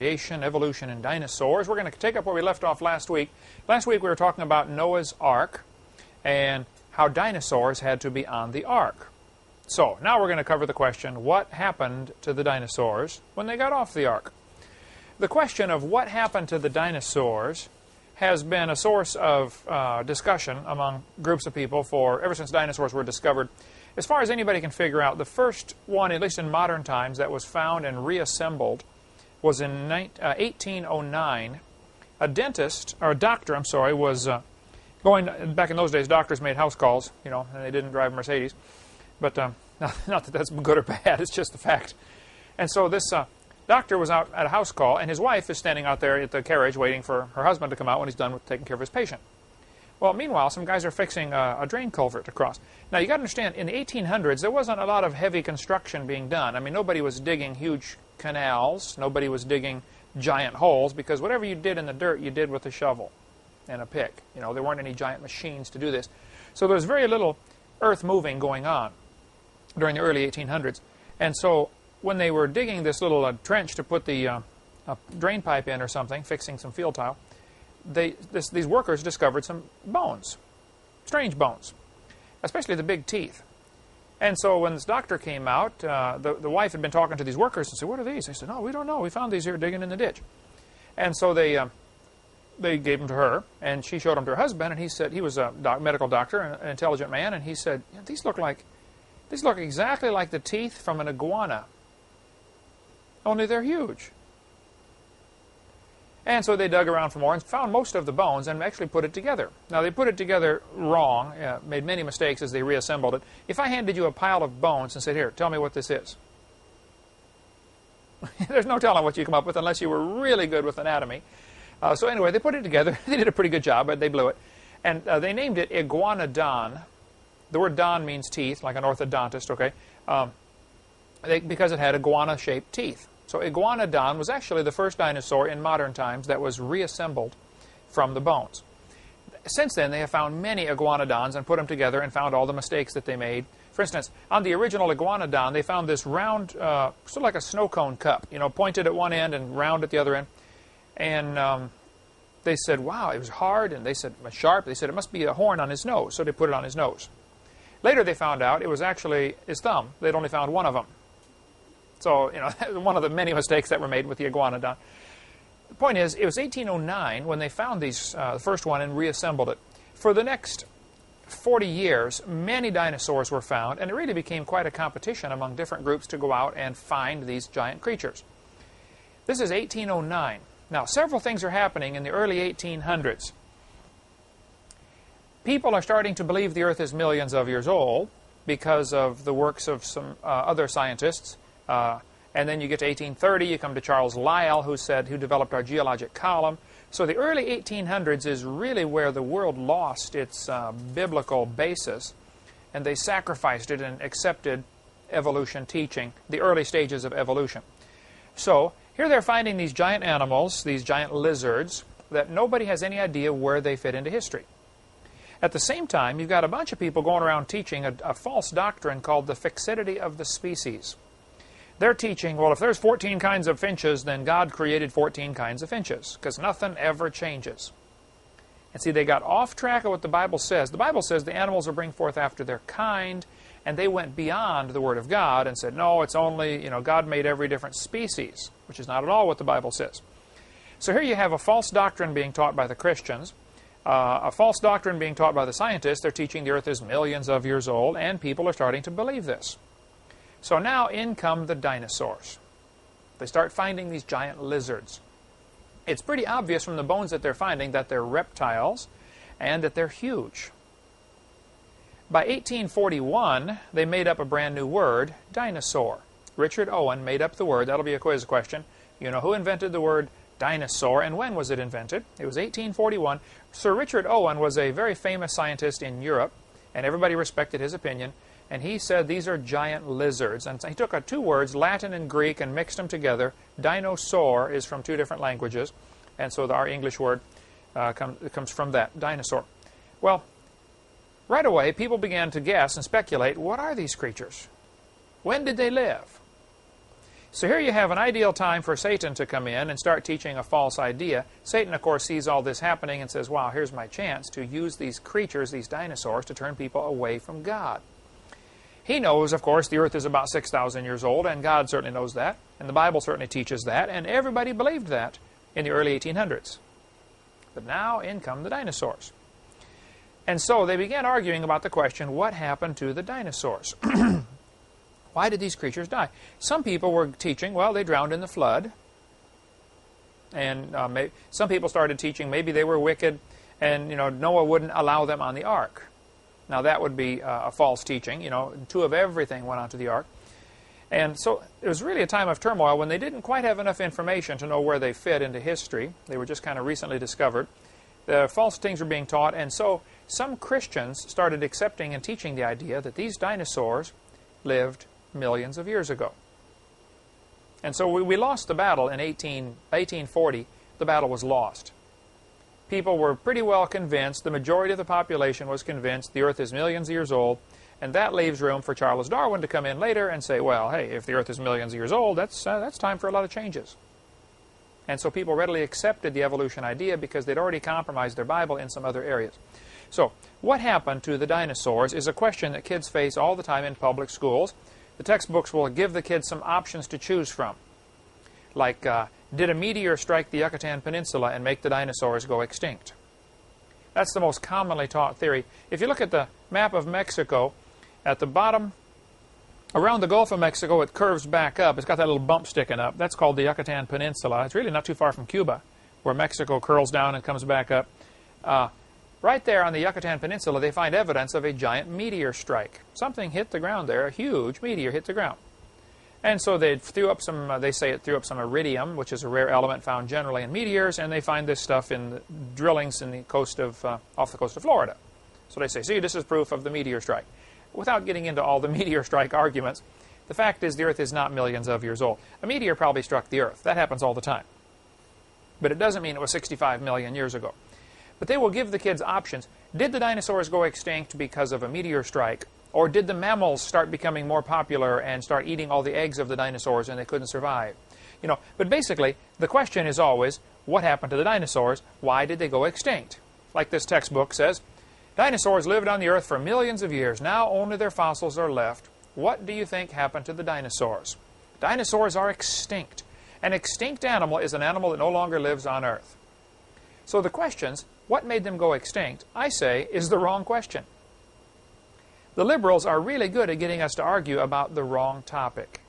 creation, evolution, and dinosaurs. We're going to take up where we left off last week. Last week we were talking about Noah's Ark and how dinosaurs had to be on the Ark. So now we're going to cover the question, what happened to the dinosaurs when they got off the Ark? The question of what happened to the dinosaurs has been a source of discussion among groups of people ever since dinosaurs were discovered. As far as anybody can figure out, the first one, at least in modern times, that was found and reassembled was in 1809. A doctor, was going, back in those days, doctors made house calls, and they didn't drive Mercedes. But not that that's good or bad, it's just the fact. And so this doctor was out at a house call, and his wife is standing out there at the carriage waiting for her husband to come out when he's done with taking care of his patient. Well, meanwhile, some guys are fixing a drain culvert across. Now, you got to understand, in the 1800s, there wasn't a lot of heavy construction being done. I mean, nobody was digging huge canals. Nobody was digging giant holes, because whatever you did in the dirt, you did with a shovel and a pick. There weren't any giant machines to do this. So there was very little earth moving going on during the early 1800s. And so when they were digging this little trench to put the drain pipe in or something, fixing some field tile, these workers discovered some bones, strange bones, especially the big teeth. And so when this doctor came out, the wife had been talking to these workers and said, "What are these?" They said, "No, we don't know. We found these here digging in the ditch." And so they gave them to her, and she showed them to her husband, and he said, he was a medical doctor, an intelligent man, and he said, these look exactly like the teeth from an iguana, only they're huge. And so they dug around for more and found most of the bones and actually put it together. Now, they put it together wrong, made many mistakes as they reassembled it. If I handed you a pile of bones and said, "Here, tell me what this is," there's no telling what you come up with unless you were really good with anatomy. So anyway, they put it together. They did a pretty good job, but they blew it. And they named it iguanodon. The word don means teeth, like an orthodontist, okay? Because it had iguana-shaped teeth. So iguanodon was actually the first dinosaur in modern times that was reassembled from the bones. Since then, they have found many iguanodons and put them together and found all the mistakes that they made. For instance, on the original iguanodon, they found this round, sort of like a snow cone cup, pointed at one end and round at the other end. And they said, wow, it was hard, and they said it was sharp. They said it must be a horn on his nose, so they put it on his nose. Later, they found out it was actually his thumb. They'd only found one of them. So, one of the many mistakes that were made with the iguanodon. The point is, it was 1809 when they found the first one and reassembled it. For the next 40 years, many dinosaurs were found, and it really became quite a competition among different groups to go out and find these giant creatures. This is 1809. Now, several things are happening in the early 1800s. People are starting to believe the Earth is millions of years old because of the works of some other scientists. And then you get to 1830, you come to Charles Lyell, who developed our geologic column. So the early 1800s is really where the world lost its biblical basis, and they sacrificed it and accepted evolution teaching, the early stages of evolution. So here they're finding these giant animals, these giant lizards, that nobody has any idea where they fit into history. At the same time, you've got a bunch of people going around teaching a false doctrine called the fixity of the species. They're teaching, well, if there's 14 kinds of finches, then God created 14 kinds of finches, because nothing ever changes. And see, they got off track of what the Bible says. The Bible says the animals will bring forth after their kind, and they went beyond the Word of God and said, no, it's only, God made every different species, which is not at all what the Bible says. So here you have a false doctrine being taught by the Christians, a false doctrine being taught by the scientists. They're teaching the Earth is millions of years old, and people are starting to believe this. So now in come the dinosaurs. They start finding these giant lizards. It's pretty obvious from the bones that they're finding that they're reptiles and that they're huge. By 1841, they made up a brand new word, dinosaur. Richard Owen made up the word. That'll be a quiz question. You know who invented the word dinosaur, and when was it invented? It was 1841. Sir Richard Owen was a very famous scientist in Europe, and everybody respected his opinion. And he said these are giant lizards. And he took two words, Latin and Greek, and mixed them together. Dinosaur is from two different languages. And so our English word comes from that, dinosaur. Well, right away, people began to guess and speculate, what are these creatures? When did they live? So here you have an ideal time for Satan to come in and start teaching a false idea. Satan, of course, sees all this happening and says, wow, here's my chance to use these creatures, these dinosaurs, to turn people away from God. He knows, of course, the earth is about 6,000 years old, and God certainly knows that, and the Bible certainly teaches that, and everybody believed that in the early 1800s. But now in come the dinosaurs. And so they began arguing about the question, what happened to the dinosaurs? Why did these creatures die? Some people were teaching, well, they drowned in the flood. And some people started teaching maybe they were wicked and Noah wouldn't allow them on the ark. Now that would be a false teaching. Two of everything went onto the ark. And so it was really a time of turmoil when they didn't quite have enough information to know where they fit into history. They were just kind of recently discovered. The false things were being taught, and so some Christians started accepting and teaching the idea that these dinosaurs lived millions of years ago. And so we lost the battle in 1840. The battle was lost. People were pretty well convinced, the majority of the population was convinced the earth is millions of years old, and that leaves room for Charles Darwin to come in later and say, well, hey, if the earth is millions of years old, that's time for a lot of changes. And so people readily accepted the evolution idea because they'd already compromised their Bible in some other areas. So what happened to the dinosaurs is a question that kids face all the time in public schools. The textbooks will give the kids some options to choose from. Like, did a meteor strike the Yucatan Peninsula and make the dinosaurs go extinct? That's the most commonly taught theory. If you look at the map of Mexico, at the bottom, around the Gulf of Mexico, it curves back up. It's got that little bump sticking up. That's called the Yucatan Peninsula. It's really not too far from Cuba, where Mexico curls down and comes back up. Right there on the Yucatan Peninsula, they find evidence of a giant meteor strike. Something hit the ground there. A huge meteor hit the ground. And so they threw up some, they say it threw up some iridium, which is a rare element found generally in meteors, and they find this stuff in the drillings in the coast of, off the coast of Florida. So they say, see, this is proof of the meteor strike. Without getting into all the meteor strike arguments, the fact is the earth is not millions of years old. A meteor probably struck the earth. That happens all the time. But it doesn't mean it was 65 million years ago. But they will give the kids options. Did the dinosaurs go extinct because of a meteor strike? Or did the mammals start becoming more popular and start eating all the eggs of the dinosaurs and they couldn't survive? But basically, the question is always, what happened to the dinosaurs? Why did they go extinct? Like this textbook says, dinosaurs lived on the earth for millions of years. Now only their fossils are left. What do you think happened to the dinosaurs? Dinosaurs are extinct. An extinct animal is an animal that no longer lives on earth. So the questions, what made them go extinct, I say, is the wrong question. The liberals are really good at getting us to argue about the wrong topic.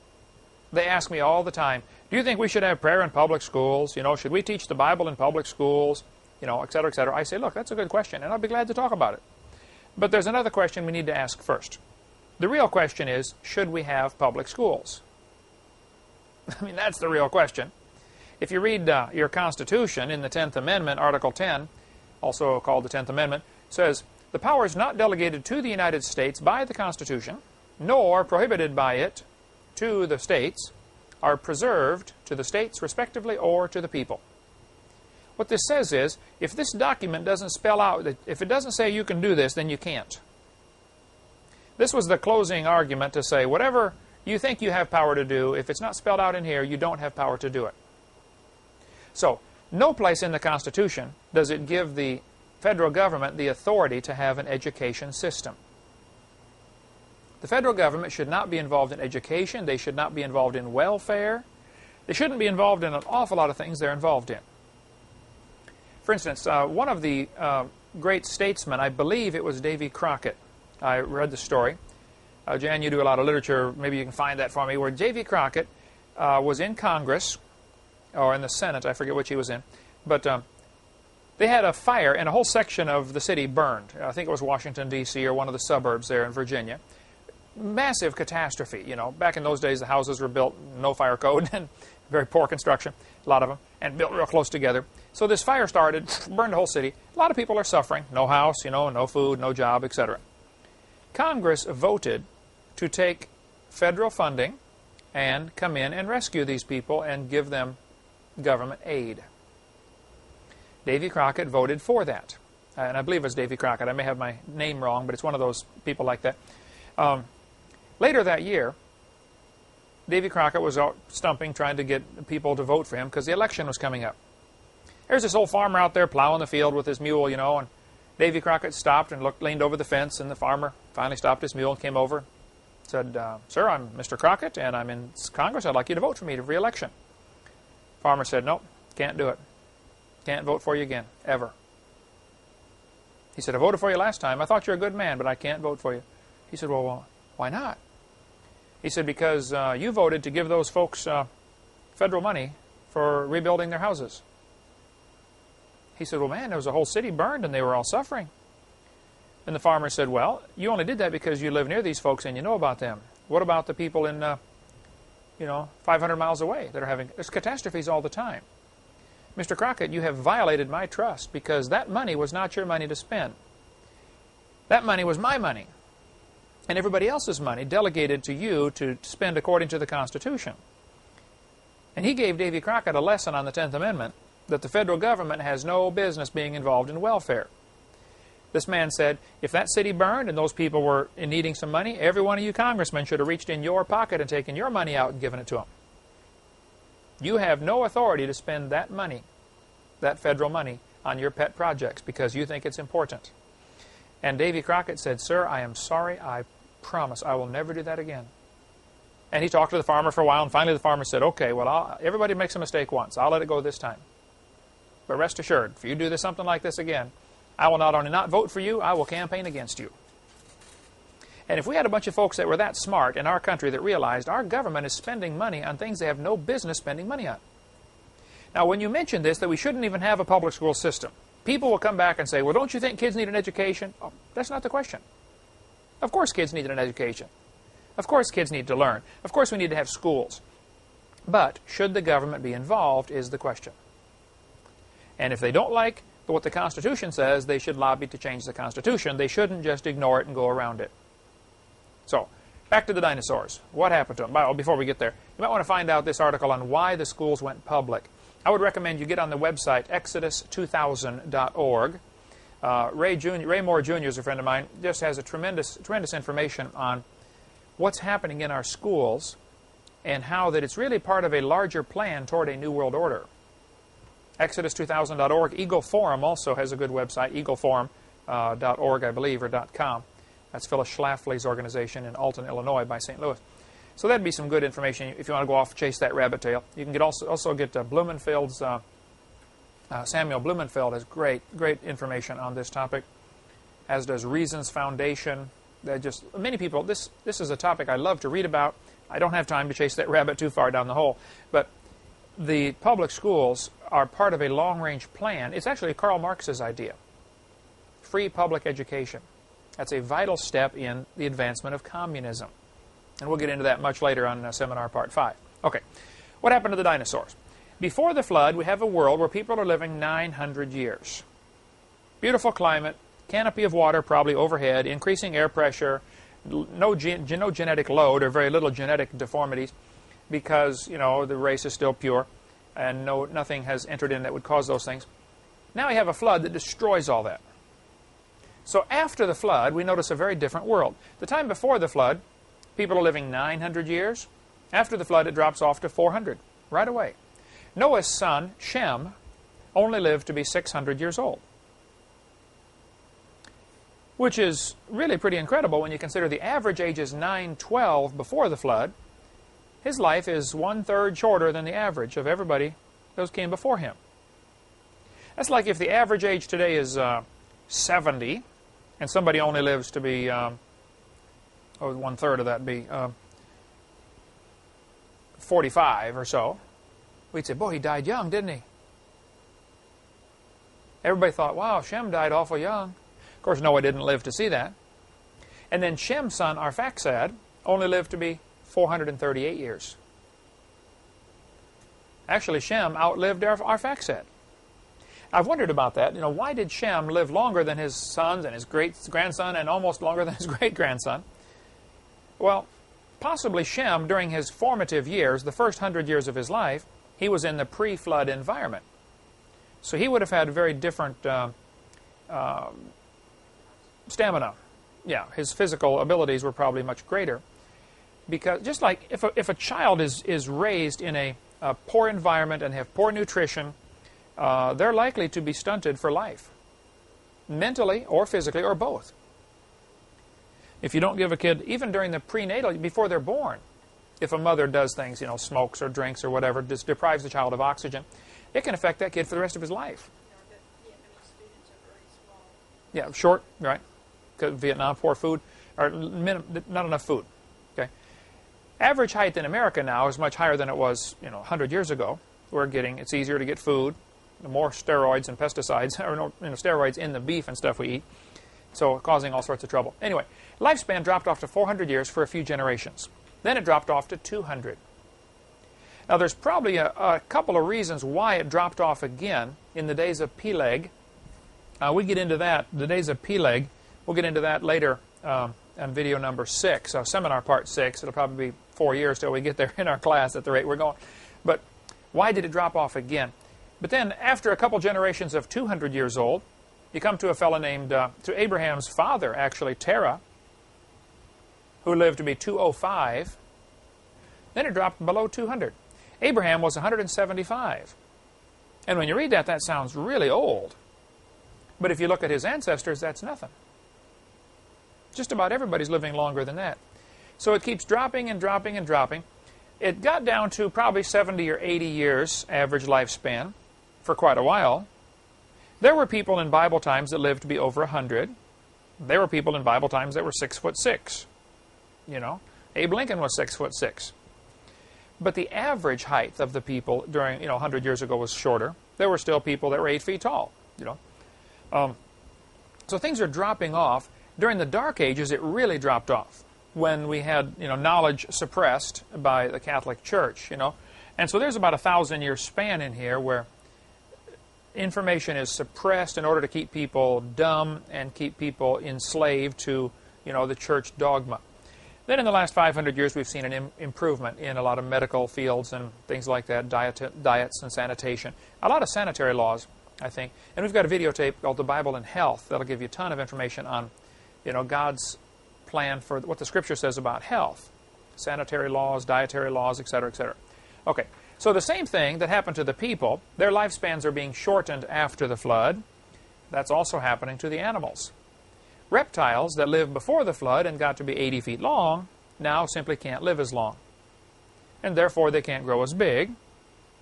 They ask me all the time, do you think we should have prayer in public schools? Should we teach the Bible in public schools? Et cetera, et cetera. I say, look, that's a good question, and I'll be glad to talk about it. But there's another question we need to ask first. The real question is, should we have public schools? I mean, that's the real question. If you read your Constitution in the 10th Amendment, Article 10, also called the 10th Amendment, says, the powers not delegated to the United States by the Constitution, nor prohibited by it to the states, are preserved to the states respectively or to the people. What this says is, if this document doesn't spell out, if it doesn't say you can do this, then you can't. This was the closing argument to say, whatever you think you have power to do, if it's not spelled out in here, you don't have power to do it. So, no place in the Constitution does it give the federal government the authority to have an education system. The federal government should not be involved in education. They should not be involved in welfare. They shouldn't be involved in an awful lot of things they're involved in. For instance, one of the great statesmen, I believe it was Davy Crockett. I read the story. Jan, you do a lot of literature. Maybe you can find that for me. Where Davy Crockett was in Congress, or in the Senate, I forget which he was in. But they had a fire and a whole section of the city burned. I think it was Washington, D.C. or one of the suburbs there in Virginia. Massive catastrophe. Back in those days, the houses were built, no fire code, and very poor construction, a lot of them, and built real close together. So this fire started, burned the whole city. A lot of people are suffering. No house, no food, no job, etc. Congress voted to take federal funding and come in and rescue these people and give them government aid. Davy Crockett voted for that. And I believe it was Davy Crockett. I may have my name wrong, but it's one of those people like that. Later that year, Davy Crockett was out stumping, trying to get people to vote for him because the election was coming up. There's this old farmer out there plowing the field with his mule, you know, and Davy Crockett stopped and leaned over the fence, and the farmer finally stopped his mule and came over and said, "Sir, I'm Mr. Crockett, and I'm in Congress. I'd like you to vote for me to re-election." Farmer said, "Nope, can't do it. Can't vote for you again, ever." He said, "I voted for you last time. I thought you were a good man, but I can't vote for you." He said, "Well, why not?" He said, "Because you voted to give those folks federal money for rebuilding their houses." He said, "Well, man, there was a whole city burned and they were all suffering." And the farmer said, "Well, you only did that because you live near these folks and you know about them. What about the people in, 500 miles away that are having, there's catastrophes all the time. Mr. Crockett, you have violated my trust because that money was not your money to spend. That money was my money and everybody else's money delegated to you to spend according to the Constitution." And he gave Davy Crockett a lesson on the 10th Amendment that the federal government has no business being involved in welfare. This man said, if that city burned and those people were needing some money, every one of you congressmen should have reached in your pocket and taken your money out and given it to them. You have no authority to spend that money, that federal money, on your pet projects because you think it's important. And Davy Crockett said, "Sir, I am sorry. I promise I will never do that again." And he talked to the farmer for a while, and finally the farmer said, "Okay, well, everybody makes a mistake once. I'll let it go this time. But rest assured, if you do something like this again, I will not only not vote for you, I will campaign against you." And if we had a bunch of folks that were that smart in our country that realized our government is spending money on things they have no business spending money on. Now, when you mention this, that we shouldn't even have a public school system, people will come back and say, "Well, don't you think kids need an education?" Oh, that's not the question. Of course kids need an education. Of course kids need to learn. Of course we need to have schools. But should the government be involved is the question. And if they don't like what the Constitution says, they should lobby to change the Constitution. They shouldn't just ignore it and go around it. So, back to the dinosaurs. What happened to them? Well, before we get there, you might want to find out this article on why the schools went public. I would recommend you get on the website exodus2000.org. Ray Moore Jr. is a friend of mine, just has a tremendous information on what's happening in our schools and how that it's really part of a larger plan toward a new world order. Exodus2000.org. Eagle Forum also has a good website, eagleforum.org, I believe, or .com. That's Phyllis Schlafly's organization in Alton, Illinois, by St. Louis. So that'd be some good information if you want to go off and chase that rabbit tail. You can also get Blumenfeld's, Samuel Blumenfeld has great information on this topic, as does Reason's Foundation. Many people, this is a topic I love to read about. I don't have time to chase that rabbit too far down the hole, but the public schools are part of a long-range plan. It's actually Karl Marx's idea. Free public education. That's a vital step in the advancement of communism. And we'll get into that much later on Seminar Part 5. Okay, what happened to the dinosaurs? Before the flood, we have a world where people are living 900 years. Beautiful climate, canopy of water probably overhead, increasing air pressure, no genetic load or very little genetic deformities, because, you know, the race is still pure and nothing has entered in that would cause those things. Now we have a flood that destroys all that. So after the flood, we notice a very different world. The time before the flood, people are living 900 years. After the flood, it drops off to 400 right away. Noah's son, Shem, only lived to be 600 years old, which is really pretty incredible when you consider the average age is 912 before the flood. His life is 1/3 shorter than the average of everybody those came before him. That's like if the average age today is 70, and somebody only lives to be, 1/3 of that would be 45 or so. We'd say, boy, he died young, didn't he? Everybody thought, wow, Shem died awful young. Of course, Noah didn't live to see that. And then Shem's son, Arphaxad, only lived to be 438 years. Actually, Shem outlived Arphaxad. I've wondered about that. You know, why did Shem live longer than his sons and his great-grandson and almost longer than his great-grandson? Well, possibly Shem, during his formative years, the first 100 years of his life, he was in the pre-flood environment. So he would have had very different stamina. Yeah, his physical abilities were probably much greater. Because just like if a child is raised in a poor environment and have poor nutrition, they're likely to be stunted for life, mentally or physically or both. If you don't give a kid, even during the prenatal, before they're born, if a mother does things, smokes or drinks or whatever, just deprives the child of oxygen, it can affect that kid for the rest of his life. Yeah, short, right? Because Vietnam, poor food, or not enough food. Okay. Average height in America now is much higher than it was, 100 years ago. It's easier to get food, more steroids and pesticides, or steroids in the beef and stuff we eat, so causing all sorts of trouble. Anyway, lifespan dropped off to 400 years for a few generations. Then it dropped off to 200. Now, there's probably a couple of reasons why it dropped off again in the days of Peleg. We get into that, the days of Peleg. We'll get into that later on video number 6, seminar part 6. It'll probably be 4 years till we get there in our class at the rate we're going. But why did it drop off again? But then, after a couple generations of 200 years old, you come to a fellow named, to Abraham's father, actually, Terah, who lived to be 205. Then it dropped below 200. Abraham was 175. And when you read that, that sounds really old. But if you look at his ancestors, that's nothing. Just about everybody's living longer than that. So it keeps dropping and dropping and dropping. It got down to probably 70 or 80 years average lifespan for quite a while. There were people in Bible times that lived to be over 100. There were people in Bible times that were 6'6". Abe Lincoln was 6'6". But the average height of the people during 100 years ago was shorter. There were still people that were 8 feet tall. So things are dropping off. During the Dark Ages, it really dropped off when we had knowledge suppressed by the Catholic Church. And so there's about a 1,000-year span in here where information is suppressed in order to keep people dumb and keep people enslaved to the church dogma. Then in the last 500 years, we've seen an improvement in a lot of medical fields and things like that, diets and sanitation. A lot of sanitary laws, I think. And we've got a videotape called The Bible and Health that'll give you a ton of information on God's plan for what the Scripture says about health. Sanitary laws, dietary laws, etc., etc. Okay, so the same thing that happened to the people, their lifespans are being shortened after the flood. That's also happening to the animals. Reptiles that lived before the flood and got to be 80 feet long now simply can't live as long. And therefore they can't grow as big.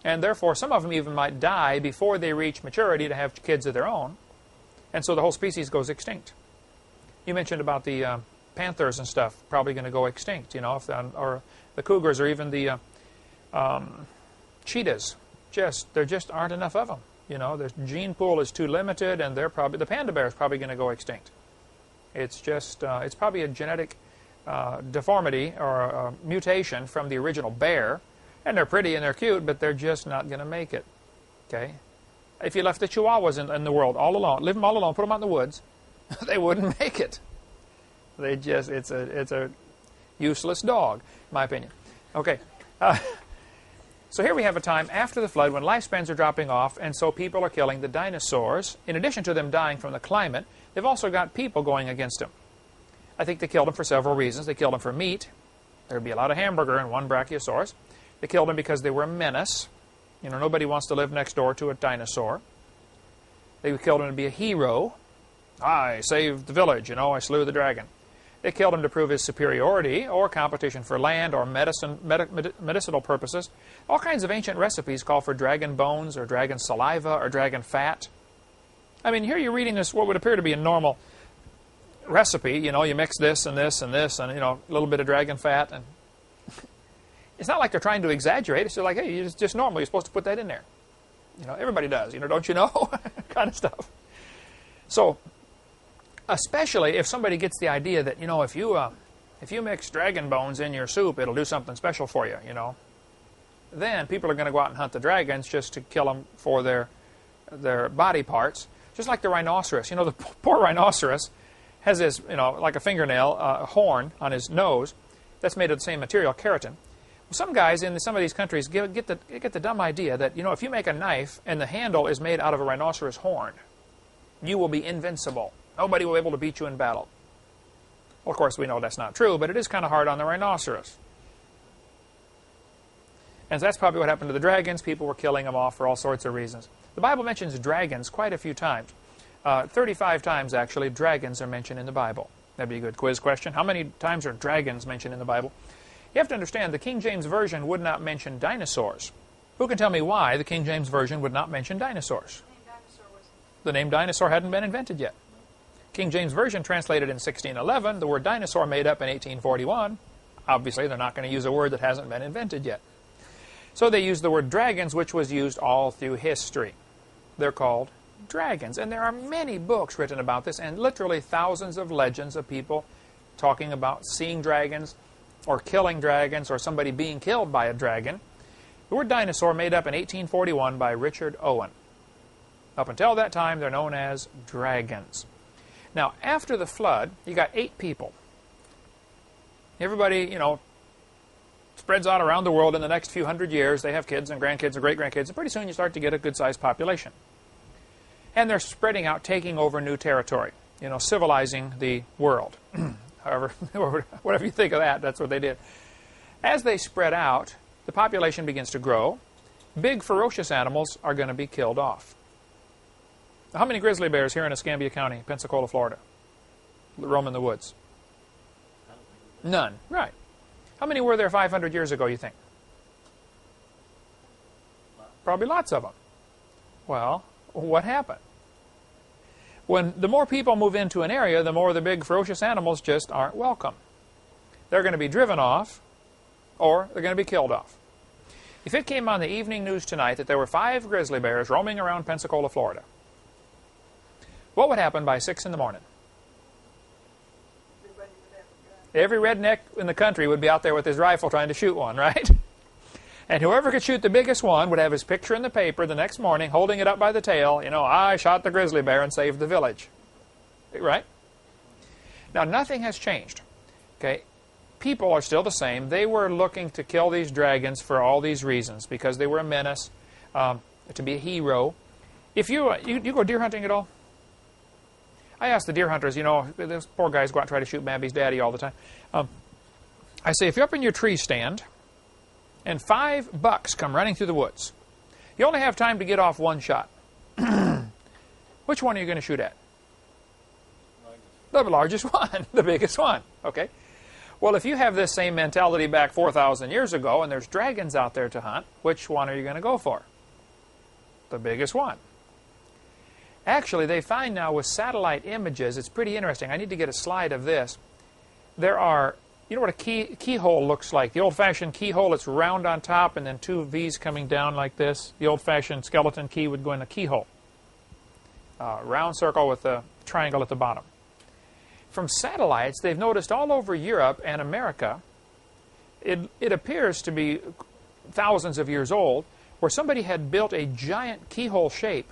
And therefore some of them even might die before they reach maturity to have kids of their own. And so the whole species goes extinct. You mentioned about the panthers and stuff probably going to go extinct, or the cougars or even the cheetahs. There just aren't enough of them. The gene pool is too limited, and the panda bear is probably going to go extinct. It's just, it's probably a genetic deformity or a mutation from the original bear. And they're pretty and they're cute, but they're just not going to make it. Okay? If you left the chihuahuas in the world all alone, leave them all alone, put them out in the woods, they wouldn't make it. It's a useless dog, in my opinion. Okay. So here we have a time after the flood when lifespans are dropping off, and so people are killing the dinosaurs. In addition to them dying from the climate, they've also got people going against them. I think they killed them for several reasons. They killed them for meat. There would be a lot of hamburger in one brachiosaurus. They killed them because they were a menace. Nobody wants to live next door to a dinosaur. They killed him to be a hero. I saved the village, I slew the dragon. They killed him to prove his superiority or competition for land or medicinal purposes. All kinds of ancient recipes call for dragon bones or dragon saliva or dragon fat. I mean, here you're reading this, what would appear to be a normal recipe. You mix this and this and this and, a little bit of dragon fat. And it's not like they're trying to exaggerate. It's just like, hey, it's just normal. You're supposed to put that in there. Everybody does. Don't you know? Kind of stuff. So, especially if somebody gets the idea that, if you mix dragon bones in your soup, it'll do something special for you, then people are going to go out and hunt the dragons just to kill them for their body parts. Just like the rhinoceros. The poor rhinoceros has this, like a fingernail, horn on his nose that's made of the same material, keratin. Well, some guys in some of these countries get the dumb idea that, if you make a knife and the handle is made out of a rhinoceros horn, you will be invincible. Nobody will be able to beat you in battle. Well, of course, we know that's not true, but it is kind of hard on the rhinoceros. And that's probably what happened to the dragons. People were killing them off for all sorts of reasons. The Bible mentions dragons quite a few times. 35 times, actually, dragons are mentioned in the Bible. That'd be a good quiz question. How many times are dragons mentioned in the Bible? You have to understand, the King James Version would not mention dinosaurs. Who can tell me why the King James Version would not mention dinosaurs? The name dinosaur hadn't been invented yet. King James Version translated in 1611, the word dinosaur made up in 1841. Obviously, they're not going to use a word that hasn't been invented yet. So they used the word dragons, which was used all through history. They're called dragons. And there are many books written about this, and literally thousands of legends of people talking about seeing dragons, or killing dragons, or somebody being killed by a dragon. The word dinosaur made up in 1841 by Richard Owen. Up until that time, they're known as dragons. Now, after the flood, you got 8 people. Everybody, spreads out around the world in the next few hundred years. They have kids and grandkids and great-grandkids, and pretty soon you start to get a good-sized population. And they're spreading out, taking over new territory, civilizing the world. However, whatever you think of that, that's what they did. As they spread out, the population begins to grow. Big, ferocious animals are going to be killed off. How many grizzly bears here in Escambia County, Pensacola, Florida, roam in the woods? None. Right. How many were there 500 years ago, you think? Probably lots of them. Well, what happened? When the more people move into an area, the more the big, ferocious animals just aren't welcome. They're going to be driven off, or they're going to be killed off. If it came on the evening news tonight that there were 5 grizzly bears roaming around Pensacola, Florida, what would happen by 6 in the morning? Every redneck in the country would be out there with his rifle trying to shoot one, right? And whoever could shoot the biggest one would have his picture in the paper the next morning, holding it up by the tail. I shot the grizzly bear and saved the village. Right? Now, nothing has changed. Okay? People are still the same. They were looking to kill these dragons for all these reasons, because they were a menace, to be a hero. If you go deer hunting at all? I ask the deer hunters, those poor guys go out and try to shoot Babby's daddy all the time. I say, if you're up in your tree stand and 5 bucks come running through the woods, you only have time to get off 1 shot. Which one are you going to shoot at? The largest one, the biggest one. Okay. Well, if you have this same mentality back 4,000 years ago and there's dragons out there to hunt, which one are you going to go for? The biggest one. Actually, they find now with satellite images, it's pretty interesting. I need to get a slide of this. There are, what a keyhole looks like. The old-fashioned keyhole, it's round on top and then 2 V's coming down like this. The old-fashioned skeleton key would go in a keyhole. Round circle with a triangle at the bottom. From satellites, they've noticed all over Europe and America, it appears to be thousands of years old, where somebody had built a giant keyhole shape,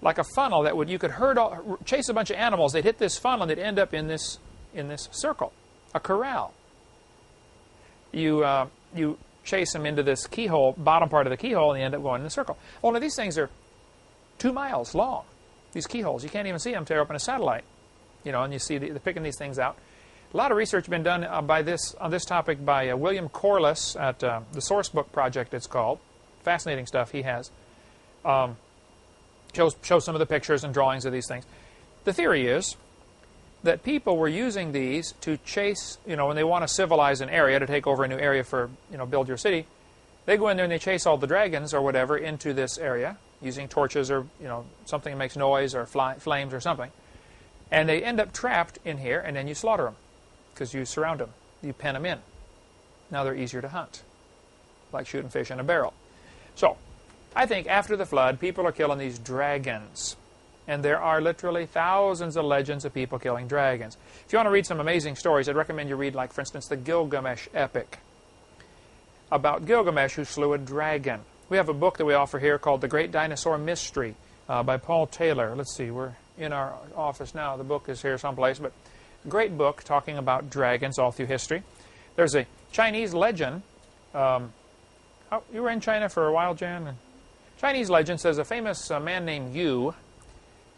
like a funnel that you could chase a bunch of animals. They'd hit this funnel and they'd end up in this circle, a corral. You chase them into this keyhole, bottom part of the keyhole, and you end up going in a circle. Only these things are 2 miles long. These keyholes, you can't even see them tear up in a satellite. And you see they're picking these things out. A lot of research has been done on this topic by William Corliss at the Sourcebook Project, it's called. Fascinating stuff he has. Shows some of the pictures and drawings of these things. The theory is that people were using these to chase, when they want to civilize an area, to take over a new area for, build your city, they go in there and they chase all the dragons or whatever into this area using torches or, something that makes noise or flames or something. And they end up trapped in here, and then you slaughter them because you surround them. You pen them in. Now they're easier to hunt, like shooting fish in a barrel. So, I think after the flood, people are killing these dragons. And there are literally thousands of legends of people killing dragons. If you want to read some amazing stories, I'd recommend you read, like, for instance, the Gilgamesh epic, about Gilgamesh who slew a dragon. We have a book that we offer here called The Great Dinosaur Mystery by Paul Taylor. Let's see, we're in our office now. The book is here someplace, but a great book talking about dragons all through history. There's a Chinese legend. You were in China for a while, Jan? Chinese legend says a famous man named Yu,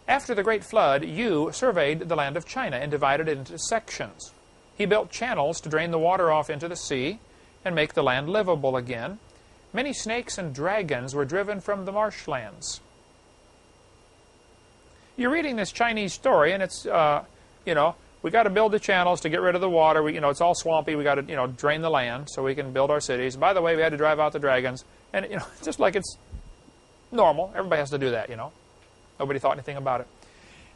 after the Great Flood, Yu surveyed the land of China and divided it into sections. He built channels to drain the water off into the sea and make the land livable again. Many snakes and dragons were driven from the marshlands. You're reading this Chinese story, and it's, we got to build the channels to get rid of the water. It's all swampy. We got to, drain the land so we can build our cities. By the way, we had to drive out the dragons. And, just like it's normal. Everybody has to do that, Nobody thought anything about it.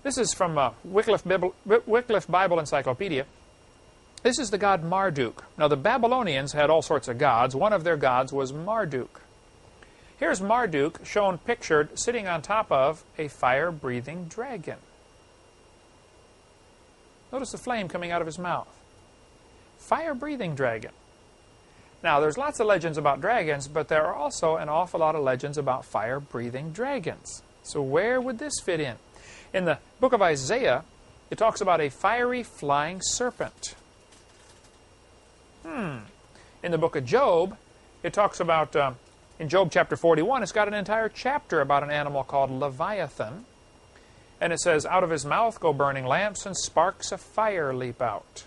This is from Wycliffe Bible Encyclopedia. This is the god Marduk. Now, the Babylonians had all sorts of gods. One of their gods was Marduk. Here's Marduk shown pictured sitting on top of a fire-breathing dragon. Notice the flame coming out of his mouth. Fire-breathing dragon. Now, there's lots of legends about dragons, but there are also an awful lot of legends about fire-breathing dragons. So where would this fit in? In the book of Isaiah, it talks about a fiery flying serpent. In the book of Job, it talks about, in Job chapter 41, it's got an entire chapter about an animal called Leviathan. And it says, out of his mouth go burning lamps and sparks of fire leap out.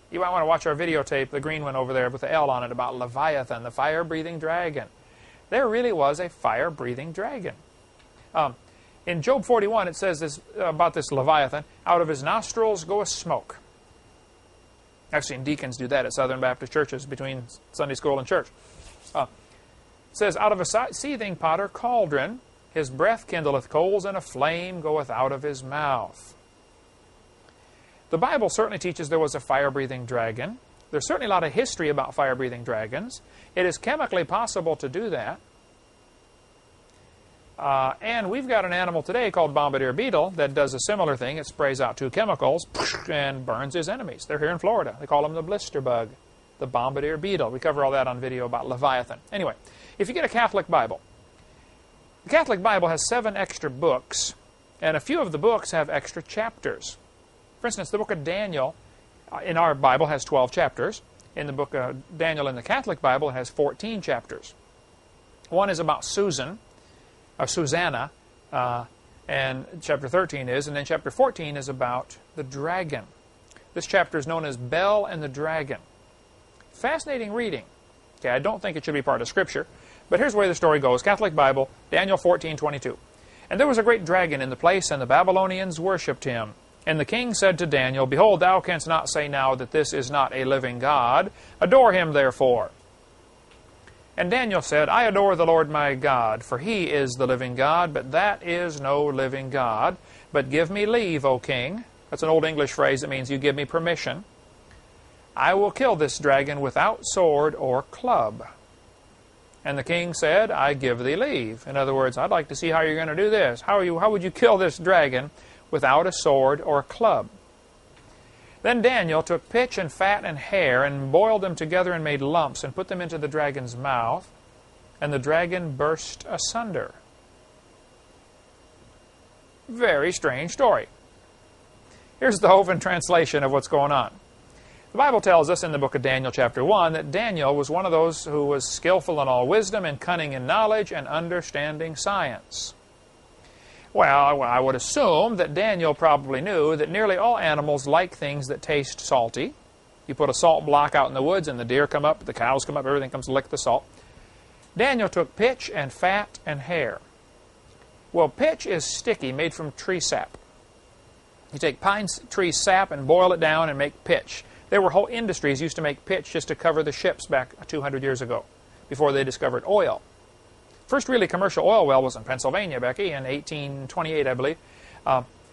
You might want to watch our videotape, the green one over there with the L on it, about Leviathan, the fire-breathing dragon. There really was a fire-breathing dragon. In Job 41, it says this about this Leviathan, out of his nostrils goeth smoke. I've seen deacons do that at Southern Baptist churches between Sunday school and church. It says, out of a seething pot or cauldron, his breath kindleth coals, and a flame goeth out of his mouth. The Bible certainly teaches there was a fire-breathing dragon. There's certainly a lot of history about fire-breathing dragons. It is chemically possible to do that. And we've got an animal today called bombardier beetle that does a similar thing. It sprays out two chemicals and burns his enemies. They're here in Florida. They call them the blister bug, the bombardier beetle. We cover all that on video about Leviathan. Anyway, if you get a Catholic Bible, the Catholic Bible has 7 extra books, and a few of the books have extra chapters. For instance, the book of Daniel in our Bible has 12 chapters. In the book of Daniel in the Catholic Bible, it has 14 chapters. One is about Susanna, and chapter 13 is, and then chapter 14 is about the dragon. This chapter is known as Bel and the Dragon. Fascinating reading. Okay, I don't think it should be part of Scripture, but here's where the story goes. Catholic Bible, Daniel 14:22. And there was a great dragon in the place, and the Babylonians worshipped him. And the king said to Daniel, behold, thou canst not say now that this is not a living God. Adore him, therefore. And Daniel said, I adore the Lord my God, for he is the living God, but that is no living God. But give me leave, O king. That's an old English phrase that means you give me permission. I will kill this dragon without sword or club. And the king said, I give thee leave. In other words, I'd like to see how you're going to do this. How would you kill this dragon without a sword or a club? Then Daniel took pitch and fat and hair and boiled them together and made lumps and put them into the dragon's mouth, and the dragon burst asunder. Very strange story. Here's the Hovind translation of what's going on. The Bible tells us in the book of Daniel chapter 1 that Daniel was one of those who was skillful in all wisdom and cunning in knowledge and understanding science. Well, I would assume that Daniel probably knew that nearly all animals like things that taste salty. You put a salt block out in the woods and the deer come up, the cows come up, everything comes to lick the salt. Daniel took pitch and fat and hair. Well, pitch is sticky, made from tree sap. You take pine tree sap and boil it down and make pitch. There were whole industries used to make pitch just to cover the ships back 200 years ago, before they discovered oil. First really commercial oil well was in Pennsylvania, Becky, in 1828, I believe.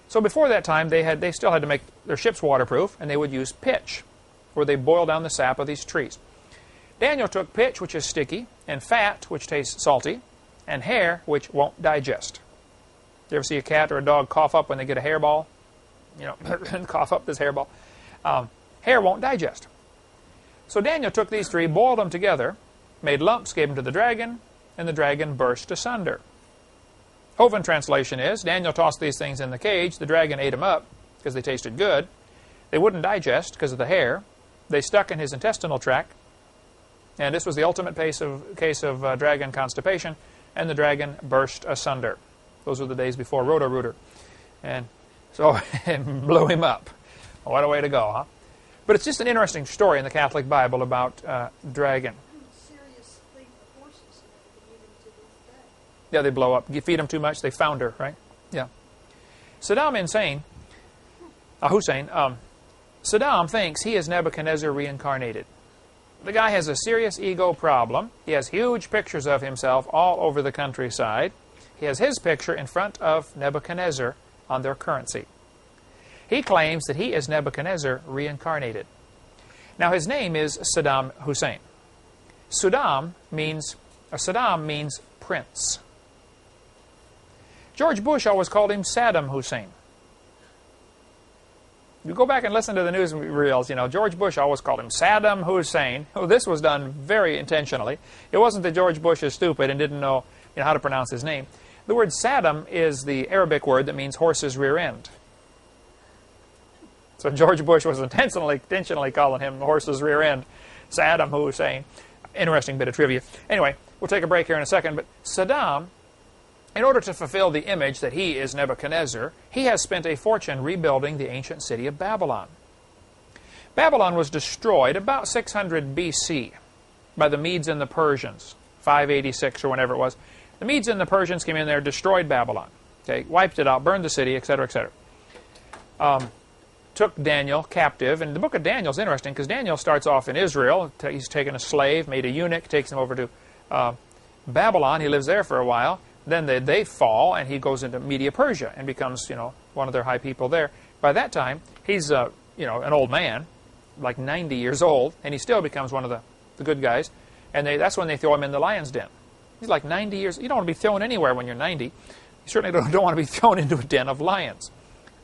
So before that time, they still had to make their ships waterproof, and they would use pitch, where they boil down the sap of these trees. Daniel took pitch, which is sticky, and fat, which tastes salty, and hair, which won't digest. You ever see a cat or a dog cough up when they get a hairball? You know, cough up this hairball. Hair won't digest. So Daniel took these three, boiled them together, made lumps, gave them to the dragon, and the dragon burst asunder. Hovind translation is, Daniel tossed these things in the cage, the dragon ate them up because they tasted good. They wouldn't digest because of the hair. They stuck in his intestinal tract, and this was the ultimate case of dragon constipation, and the dragon burst asunder. Those were the days before Roto-Rooter. And so it blew him up. What a way to go, huh? But it's just an interesting story in the Catholic Bible about dragon. Seriously, Yeah, they blow up. You feed them too much, they founder, right? Yeah. Saddam Hussein, Saddam thinks he is Nebuchadnezzar reincarnated. The guy has a serious ego problem. He has huge pictures of himself all over the countryside. He has his picture in front of Nebuchadnezzar on their currency. He claims that he is Nebuchadnezzar reincarnated. Now his name is Saddam Hussein. Saddam means prince. George Bush always called him Saddam Hussein. You go back and listen to the newsreels, George Bush always called him Saddam Hussein. Oh, this was done very intentionally. It wasn't that George Bush is stupid and didn't know, how to pronounce his name. The word Saddam is the Arabic word that means horse's rear end. So George Bush was intentionally calling him horse's rear end, Saddam Hussein. Interesting bit of trivia. Anyway, we'll take a break here in a second, but Saddam, in order to fulfill the image that he is Nebuchadnezzar, he has spent a fortune rebuilding the ancient city of Babylon. Babylon was destroyed about 600 BC by the Medes and the Persians, 586 or whenever it was. The Medes and the Persians came in there, destroyed Babylon, okay, wiped it out, burned the city, etc., etc. Took Daniel captive, and the book of Daniel is interesting because Daniel starts off in Israel. He's taken a slave, made a eunuch, takes him over to Babylon. He lives there for a while. Then they fall, and he goes into Media Persia and becomes, one of their high people there. By that time, he's, an old man, like 90 years old, and he still becomes one of the good guys. And that's when they throw him in the lion's den. He's like 90 years. You don't want to be thrown anywhere when you're 90. You certainly don't want to be thrown into a den of lions.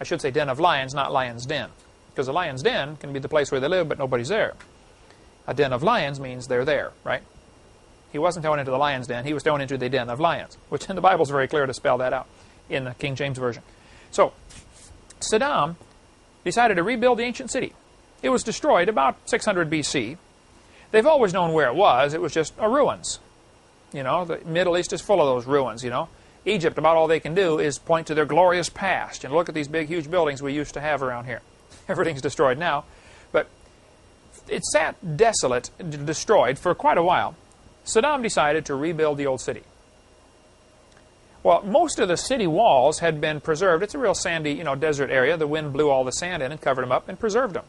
I should say den of lions, not lion's den. Because a lion's den can be the place where they live, but nobody's there. A den of lions means they're there, right? He wasn't thrown into the lion's den. He was thrown into the den of lions, which in the Bible is very clear to spell that out in the King James Version. So, Saddam decided to rebuild the ancient city. It was destroyed about 600 BC. They've always known where it was. It was just ruins. The Middle East is full of those ruins, Egypt, about all they can do is point to their glorious past. Look at these big, huge buildings we used to have around here. Everything's destroyed now. But it sat desolate, destroyed for quite a while. Saddam decided to rebuild the old city. Well, most of the city walls had been preserved. It's a real sandy, desert area. The wind blew all the sand in and covered them up and preserved them.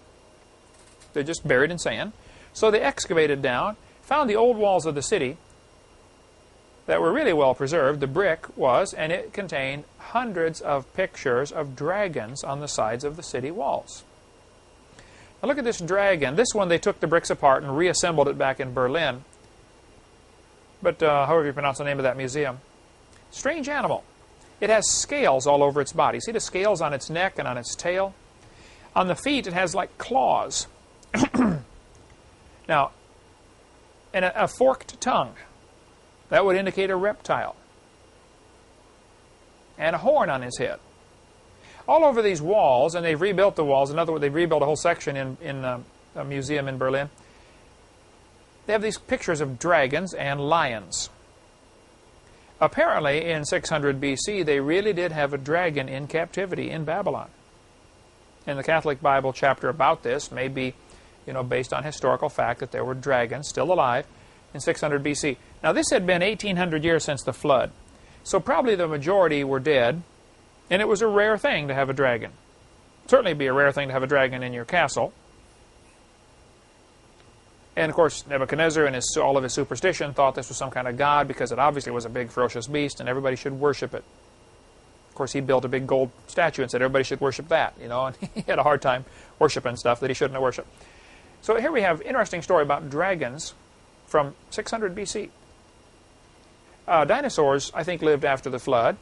They're just buried in sand. So they excavated down, found the old walls of the city that were really well preserved. The brick was, and it contained hundreds of pictures of dragons on the sides of the city walls. Now look at this dragon. This one, they took the bricks apart and reassembled it back in Berlin. But however you pronounce the name of that museum. Strange animal. It has scales all over its body. See the scales on its neck and on its tail? On the feet, it has like claws. Now, and a forked tongue. That would indicate a reptile. And a horn on his head. All over these walls, and they've rebuilt the walls. In other words, they've rebuilt a whole section in a museum in Berlin. They have these pictures of dragons and lions. Apparently, in 600 BC, they really did have a dragon in captivity in Babylon. And the Catholic Bible chapter about this may be, based on historical fact that there were dragons still alive in 600 BC. Now, this had been 1,800 years since the flood. So probably the majority were dead, and it was a rare thing to have a dragon. Certainly it'd be a rare thing to have a dragon in your castle. And of course, Nebuchadnezzar and all of his superstition thought this was some kind of god because it obviously was a big ferocious beast and everybody should worship it. Of course, he built a big gold statue and said everybody should worship that, and he had a hard time worshiping stuff that he shouldn't have worshipped. So here we have an interesting story about dragons from 600 BC. Dinosaurs, I think, lived after the flood,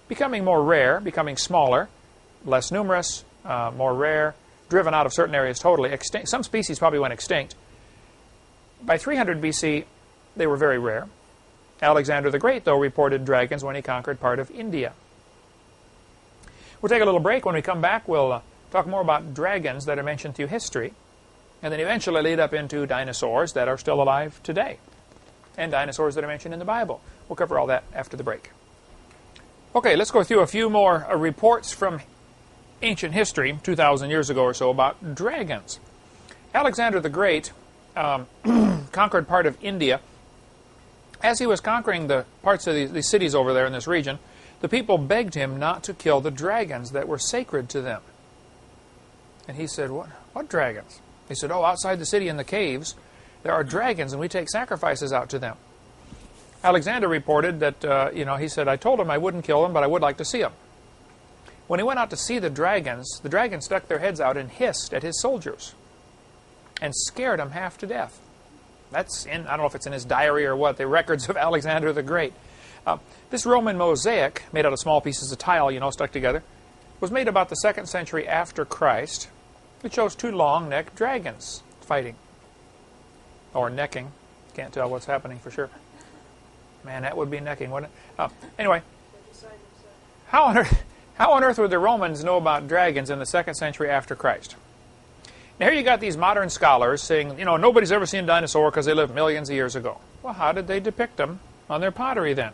becoming more rare, becoming smaller, less numerous, more rare, driven out of certain areas totally, extinct. Some species probably went extinct. By 300 BC, they were very rare. Alexander the Great, though, reported dragons when he conquered part of India. We'll take a little break. When we come back, we'll talk more about dragons that are mentioned through history, and then eventually lead up into dinosaurs that are still alive today, and dinosaurs that are mentioned in the Bible. We'll cover all that after the break. Okay, let's go through a few more reports from ancient history, 2,000 years ago or so, about dragons. Alexander the Great conquered part of India As he was conquering the parts of these cities over there in this region, the people begged him not to kill the dragons that were sacred to them. And he said, what dragons? He said, oh, outside the city in the caves, there are dragons, and we take sacrifices out to them. Alexander reported that, he said, I told him I wouldn't kill them, but I would like to see them. When he went out to see the dragons stuck their heads out and hissed at his soldiers and scared them half to death. That's in, I don't know if it's in his diary or what, the records of Alexander the Great. This Roman mosaic, made out of small pieces of tile, stuck together, was made about the 2nd century after Christ. It shows 2 long-necked dragons fighting. Or necking. Can't tell what's happening for sure. Man, that would be necking, wouldn't it? Anyway, how on earth would the Romans know about dragons in the 2nd century after Christ? Now here you got these modern scholars saying, nobody's ever seen a dinosaur because they lived millions of years ago. Well, how did they depict them on their pottery then?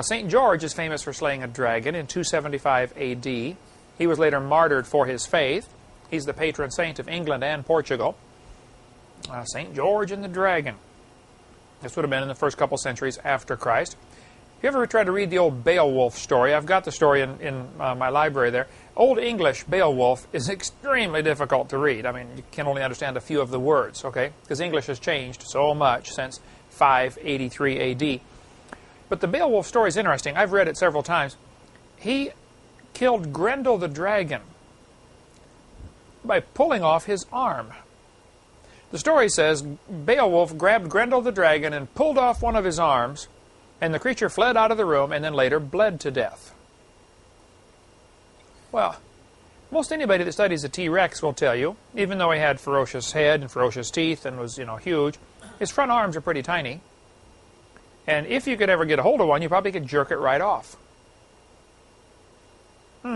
St. George is famous for slaying a dragon in 275 A.D. He was later martyred for his faith. He's the patron saint of England and Portugal. St. George and the dragon. This would have been in the first couple centuries after Christ. If you ever tried to read the old Beowulf story, I've got the story in my library there. Old English Beowulf is extremely difficult to read. I mean, you can only understand a few of the words, okay? Because English has changed so much since 583 A.D. But the Beowulf story is interesting. I've read it several times. He killed Grendel the dragon by pulling off his arm. The story says Beowulf grabbed Grendel the dragon and pulled off one of his arms, and the creature fled out of the room and then later bled to death. Well, most anybody that studies a T-Rex will tell you, even though he had ferocious head and ferocious teeth and was, huge, his front arms are pretty tiny. And if you could ever get a hold of one, you probably could jerk it right off. They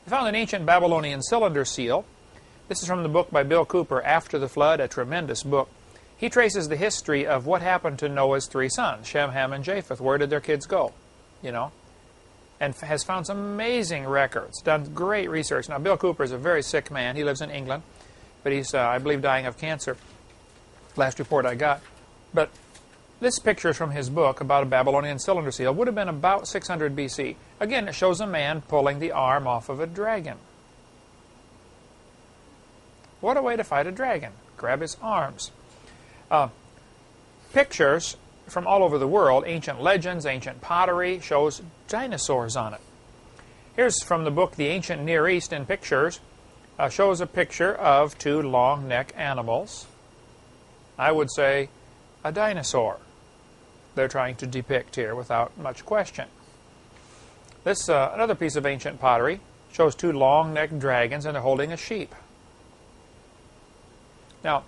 found an ancient Babylonian cylinder seal. This is from the book by Bill Cooper, After the Flood, a tremendous book. He traces the history of what happened to Noah's 3 sons, Shem, Ham, and Japheth. Where did their kids go? And has found some amazing records, done great research. Now, Bill Cooper is a very sick man. He lives in England, but he's, I believe, dying of cancer. Last report I got. But this picture is from his book about a Babylonian cylinder seal. Would have been about 600 BC. Again, it shows a man pulling the arm off of a dragon. What a way to fight a dragon. Grab his arms. Pictures from all over the world, ancient legends, ancient pottery, shows dinosaurs on it. Here's from the book The Ancient Near East in Pictures. Shows a picture of 2 long-necked animals. I would say a dinosaur they're trying to depict here without much question. This another piece of ancient pottery shows 2 long-necked dragons, and they're holding a sheep. Now,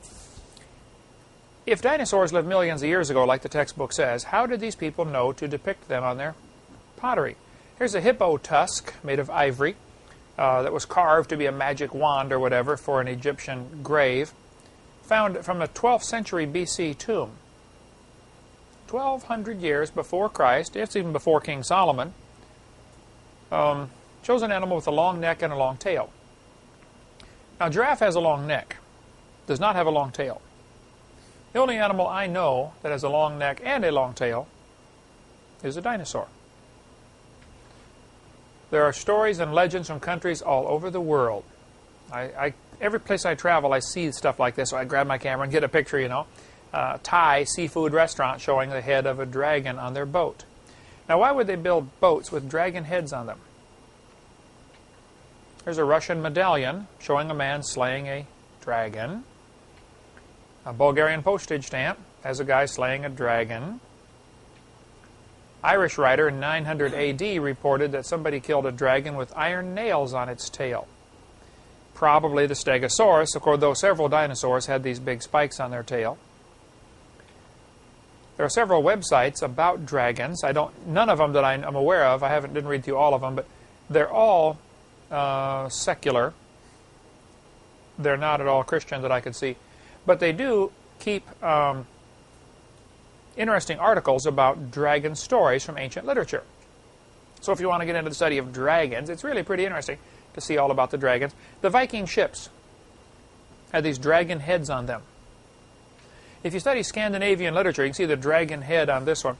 if dinosaurs lived millions of years ago, like the textbook says, how did these people know to depict them on their pottery? Here's a hippo tusk made of ivory that was carved to be a magic wand or whatever for an Egyptian grave, found from a 12th century BC tomb. 1,200 years before Christ, it's even before King Solomon, shows an animal with a long neck and a long tail. Now, giraffe has a long neck, does not have a long tail. The only animal I know that has a long neck and a long tail is a dinosaur. There are stories and legends from countries all over the world. Every place I travel, I see stuff like this, so I grab my camera and get a picture, Thai seafood restaurant showing the head of a dragon on their boat. Now, why would they build boats with dragon heads on them? There's a Russian medallion showing a man slaying a dragon. A Bulgarian postage stamp has a guy slaying a dragon. Irish writer in 900 AD reported that somebody killed a dragon with iron nails on its tail. Probably the Stegosaurus, of course, though several dinosaurs had these big spikes on their tail. There are several websites about dragons. None of them that I'm aware of. I didn't read through all of them, but they're all secular. They're not at all Christian that I could see. But they do keep interesting articles about dragon stories from ancient literature. So if you want to get into the study of dragons, it's really pretty interesting to see all about the dragons. The Viking ships had these dragon heads on them. If you study Scandinavian literature, you can see the dragon head on this one.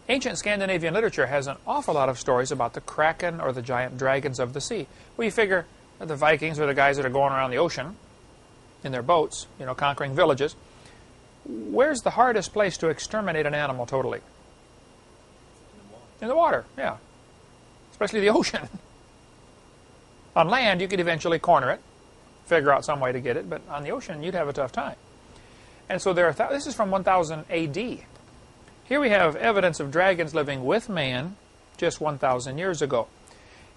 Ancient Scandinavian literature has an awful lot of stories about the kraken or the giant dragons of the sea. Well, you figure the Vikings are the guys that are going around the ocean in their boats, conquering villages. Where's the hardest place to exterminate an animal totally? In the water, yeah. Especially the ocean. On land, you could eventually corner it, figure out some way to get it, but on the ocean, you'd have a tough time. And so this is from 1000 A.D. Here we have evidence of dragons living with man just 1,000 years ago.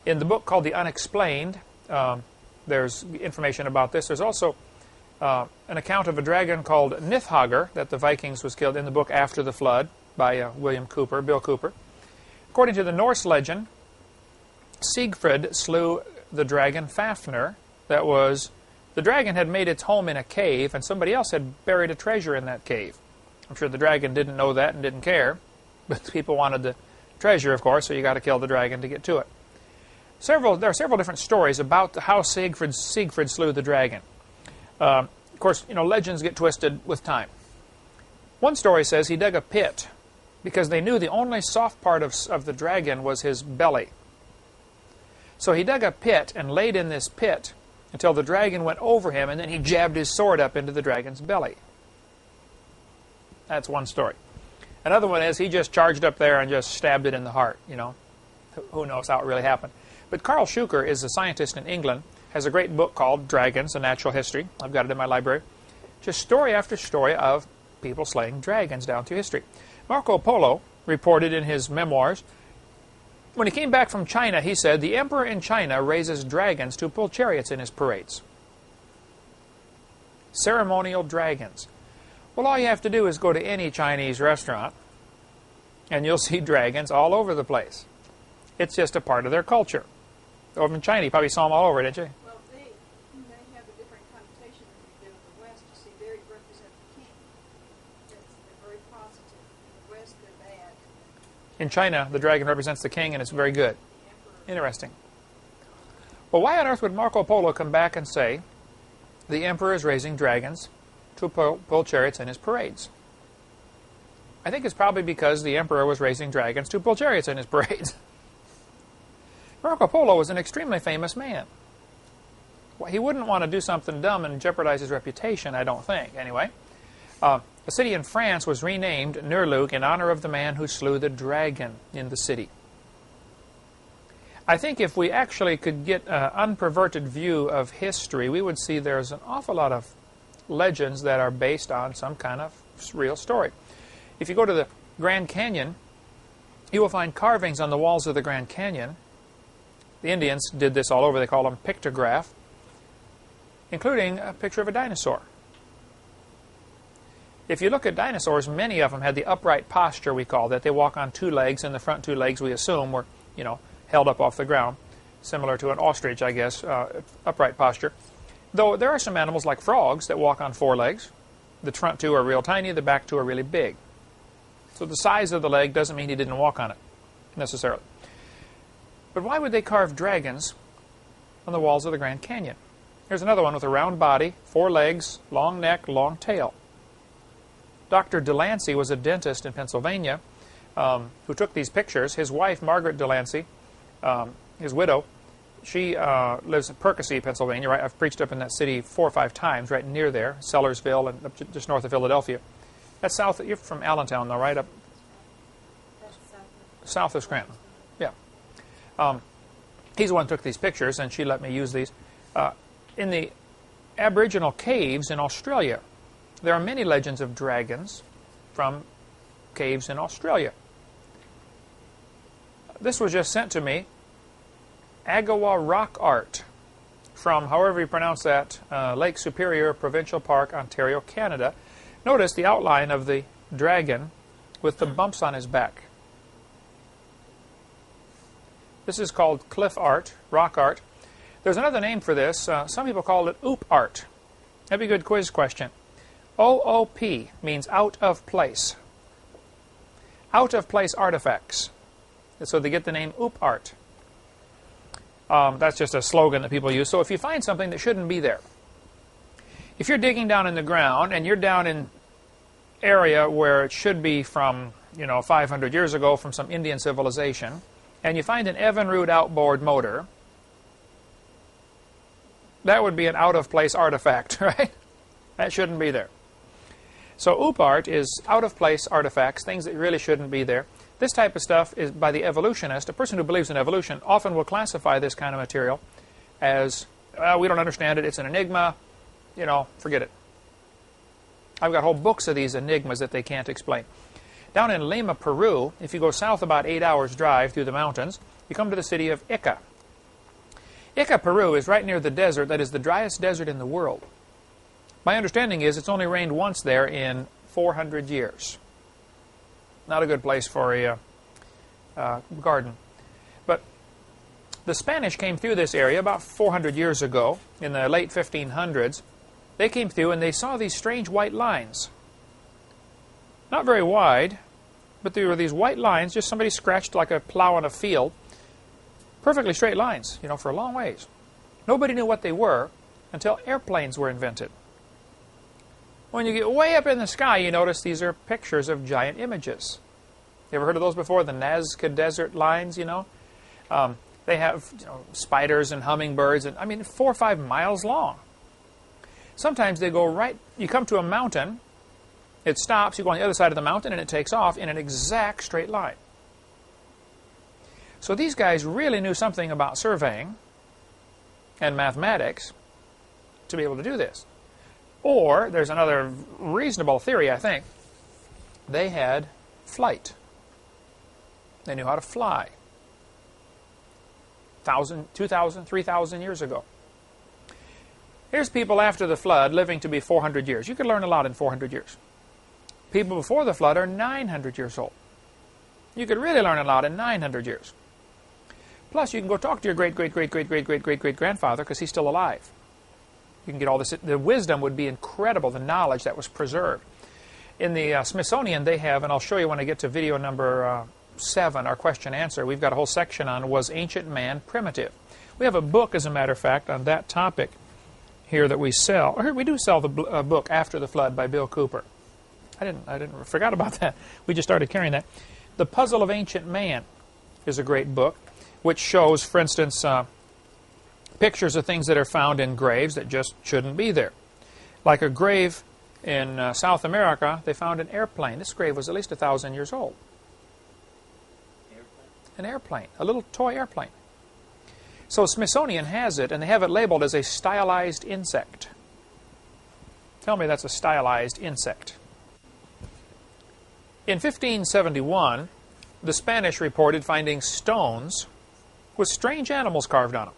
In the book called The Unexplained, there's information about this. There's also an account of a dragon called Nithhagar that the Vikings was killed in the book After the Flood by Bill Cooper. According to the Norse legend, Siegfried slew the dragon Fafnir. The dragon had made its home in a cave, and somebody else had buried a treasure in that cave. I'm sure the dragon didn't know that and didn't care, but people wanted the treasure, of course, so you got to kill the dragon to get to it. There are several different stories about how Siegfried slew the dragon. Of course, legends get twisted with time. One story says he dug a pit because they knew the only soft part of the dragon was his belly. So he dug a pit and laid in this pit until the dragon went over him, and then he jabbed his sword up into the dragon's belly. That's one story. Another one is he just charged up there and just stabbed it in the heart. Who knows how it really happened. But Carl Schuker is a scientist in England, has a great book called Dragons, A Natural History. I've got it in my library. Just story after story of people slaying dragons down through history. Marco Polo reported in his memoirs, when he came back from China, he said, the emperor in China raises dragons to pull chariots in his parades. Ceremonial dragons. Well, all you have to do is go to any Chinese restaurant, and you'll see dragons all over the place. It's just a part of their culture. Over in China, you probably saw them all over, didn't you? Well, they have a different connotation than they do in the West. You see, they represent the king. They're very positive. In the West, they're bad. In China, the dragon represents the king, and it's very good. Interesting. Well, why on earth would Marco Polo come back and say the emperor is raising dragons to pull chariots in his parades? I think it's probably because the emperor was raising dragons to pull chariots in his parades. Marco Polo was an extremely famous man. Well, he wouldn't want to do something dumb and jeopardize his reputation, I don't think, anyway. A city in France was renamed Nurlug in honor of the man who slew the dragon in the city. I think if we actually could get an unperverted view of history, we would see there's an awful lot of legends that are based on some kind of real story. If you go to the Grand Canyon, you will find carvings on the walls of the Grand Canyon. The Indians did this all over. They call them pictograph, including a picture of a dinosaur. If you look at dinosaurs, many of them had the upright posture, we call that. They walk on two legs, and the front two legs, we assume, were, held up off the ground, similar to an ostrich, I guess, upright posture. Though there are some animals like frogs that walk on four legs. The front two are real tiny, the back two are really big. So the size of the leg doesn't mean he didn't walk on it, necessarily. But why would they carve dragons on the walls of the Grand Canyon? Here's another one with a round body, four legs, long neck, long tail. Dr. Delancey was a dentist in Pennsylvania who took these pictures. His wife, Margaret Delancey, his widow, she lives in Percy, Pennsylvania. Right? I've preached up in that city 4 or 5 times, right near there, Sellersville, and up just north of Philadelphia. That's south. You're from Allentown, though, right? Up south of Scranton. Yeah. He's the one who took these pictures, and she let me use these. In the Aboriginal caves in Australia, there are many legends of dragons from caves in Australia. This was just sent to me, Agawa Rock Art, from, however you pronounce that, Lake Superior Provincial Park, Ontario, Canada. Notice the outline of the dragon with the bumps on his back. This is called cliff art, rock art. There's another name for this. Some people call it oop art. That'd be a good quiz question. OOP means out of place. Out of place artifacts. So they get the name oop art. That's just a slogan that people use. So if you find something that shouldn't be there, if you're digging down in the ground and you're down in area where it should be from, 500 years ago from some Indian civilization, and you find an Evinrude outboard motor, that would be an out-of-place artifact, right? That shouldn't be there. So oop-art is out-of-place artifacts, things that really shouldn't be there. This type of stuff is by the evolutionist. A person who believes in evolution often will classify this kind of material as, we don't understand it, it's an enigma, forget it. I've got whole books of these enigmas that they can't explain. Down in Lima, Peru, if you go south about 8 hours drive through the mountains, you come to the city of Ica. Ica, Peru is right near the desert that is the driest desert in the world. My understanding is it's only rained once there in 400 years. Not a good place for a garden. But the Spanish came through this area about 400 years ago, in the late 1500s. They came through and they saw these strange white lines. Not very wide, but there were these white lines, just somebody scratched like a plow in a field. Perfectly straight lines, for a long ways. Nobody knew what they were until airplanes were invented. When you get way up in the sky, you notice these are pictures of giant images. You ever heard of those before? The Nazca Desert lines, They have spiders and hummingbirds, and 4 or 5 miles long. Sometimes they go right, you come to a mountain, it stops, you go on the other side of the mountain, and it takes off in an exact straight line. So these guys really knew something about surveying and mathematics to be able to do this. Or, there's another reasonable theory, I think. They had flight. They knew how to fly. 1,000, 2,000, 3,000 years ago. Here's people after the flood living to be 400 years. You could learn a lot in 400 years. People before the flood are 900 years old. You could really learn a lot in 900 years. Plus, you can go talk to your great-great-great-great-great-great-great-grandfather because he's still alive. You can get all this. The wisdom would be incredible, the knowledge that was preserved. In the Smithsonian, they have, and I'll show you when I get to video number 7, our question-answer, we've got a whole section on, was ancient man primitive? We have a book, as a matter of fact, on that topic here that we sell. Or we do sell the book After the Flood by Bill Cooper. I forgot about that. We just started carrying that. The Puzzle of Ancient Man is a great book, which shows, for instance, pictures of things that are found in graves that just shouldn't be there. Like a grave in South America, they found an airplane. This grave was at least 1,000 years old. An airplane, a little toy airplane. So Smithsonian has it, and they have it labeled as a stylized insect. Tell me that's a stylized insect. In 1571, the Spanish reported finding stones with strange animals carved on them.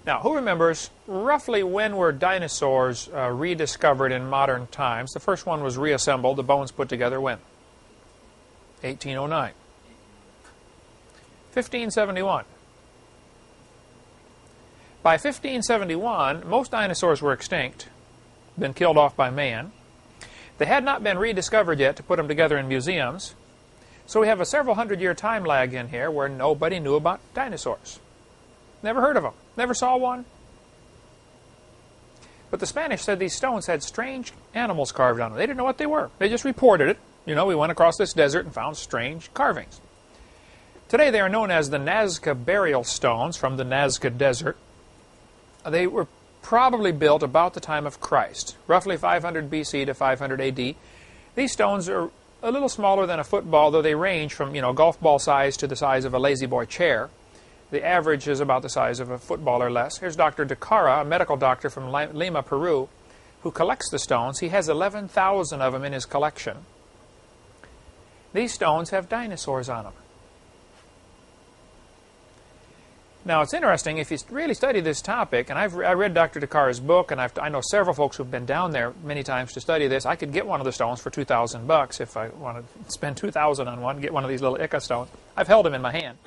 Now, who remembers roughly when were dinosaurs rediscovered in modern times? The first one was reassembled, the bones put together when? 1809. 1571. By 1571, most dinosaurs were extinct, been killed off by man. They had not been rediscovered yet to put them together in museums. So we have a several hundred-year time lag in here where nobody knew about dinosaurs. Never heard of them. Never saw one. But the Spanish said these stones had strange animals carved on them. They didn't know what they were. They just reported it. We went across this desert and found strange carvings. Today they are known as the Nazca burial stones from the Nazca Desert. They were probably built about the time of Christ, roughly 500 BC to 500 AD. These stones are a little smaller than a football, though they range from, golf ball size to the size of a lazy boy chair. The average is about the size of a football or less. Here's Dr. DeCara, a medical doctor from Lima, Peru, who collects the stones. He has 11,000 of them in his collection. These stones have dinosaurs on them. Now, it's interesting, if you really study this topic, and I read Dr. DeCara's book, and I know several folks who've been down there many times to study this. I could get one of the stones for $2,000 if I want to spend $2,000 on one, get one of these little Ica stones. I've held them in my hand.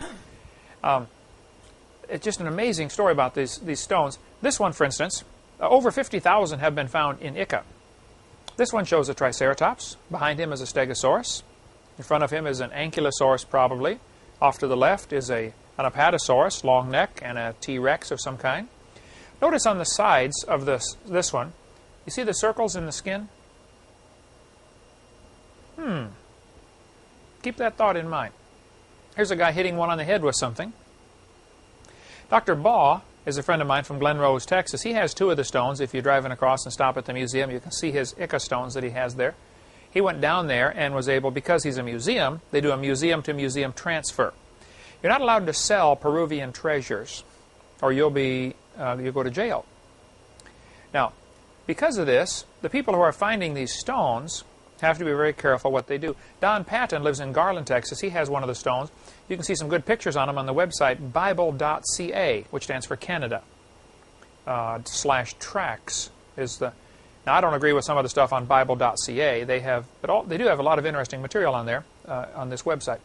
It's just an amazing story about these stones. This one, for instance, over 50,000 have been found in Ica. This one shows a Triceratops. Behind him is a Stegosaurus. In front of him is an Ankylosaurus, probably. Off to the left is an Apatosaurus, long neck, and a T-Rex of some kind. Notice on the sides of this one, you see the circles in the skin? Keep that thought in mind. Here's a guy hitting one on the head with something. Dr. Baugh is a friend of mine from Glen Rose, Texas. He has 2 of the stones. If you're driving across and stop at the museum, you can see his Ica stones that he has there. He went down there and was able, because he's a museum, they do a museum-to-museum transfer. You're not allowed to sell Peruvian treasures, or you'll go to jail. Now, because of this, the people who are finding these stones have to be very careful what they do. Don Patton lives in Garland, Texas. He has one of the stones. You can see some good pictures on him on the website bible.ca, which stands for Canada. /tracks is the... Now, I don't agree with some of the stuff on bible.ca. They do have a lot of interesting material on there, on this website.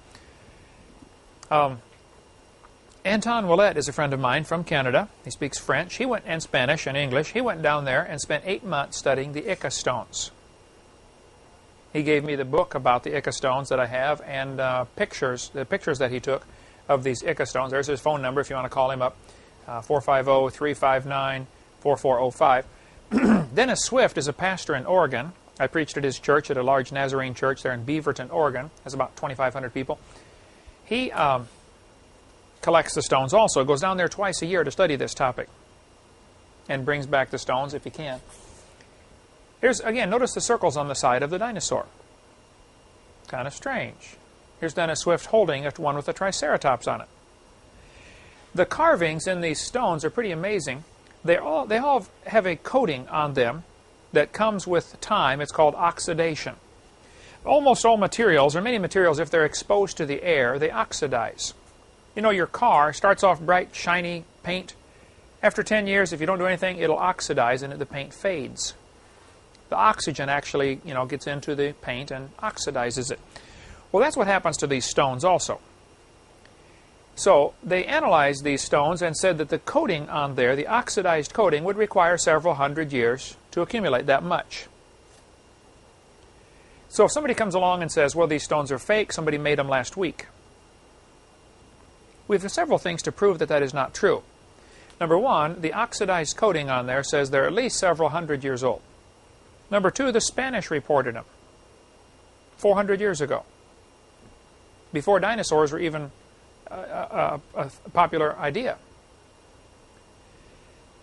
Anton Willett is a friend of mine from Canada. He speaks French. And Spanish and English. He went down there and spent 8 months studying the Ica stones. He gave me the book about the Ica stones that I have, and the pictures that he took of these Ica stones. There's his phone number if you want to call him up, 450-359-4405. Dennis Swift is a pastor in Oregon. I preached at his church, at a large Nazarene church there in Beaverton, Oregon. Has about 2,500 people. He collects the stones also. Goes down there twice a year to study this topic, and brings back the stones if he can. Here's, again, notice the circles on the side of the dinosaur. Kind of strange. Here's Dennis Swift holding one with a triceratops on it. The carvings in these stones are pretty amazing. They all have a coating on them that comes with time. It's called oxidation. Almost all materials, or many materials, if they're exposed to the air, they oxidize. You know, your car starts off bright, shiny paint. After 10 years, if you don't do anything, it'll oxidize and the paint fades. The oxygen actually, gets into the paint and oxidizes it. Well, that's what happens to these stones also. So they analyzed these stones and said that the coating on there, the oxidized coating, would require several hundred years to accumulate that much. So if somebody comes along and says, well, these stones are fake, somebody made them last week, we have several things to prove that that is not true. Number one, the oxidized coating on there says they're at least several hundred years old. Number two, the Spanish reported them 400 years ago, before dinosaurs were even a popular idea.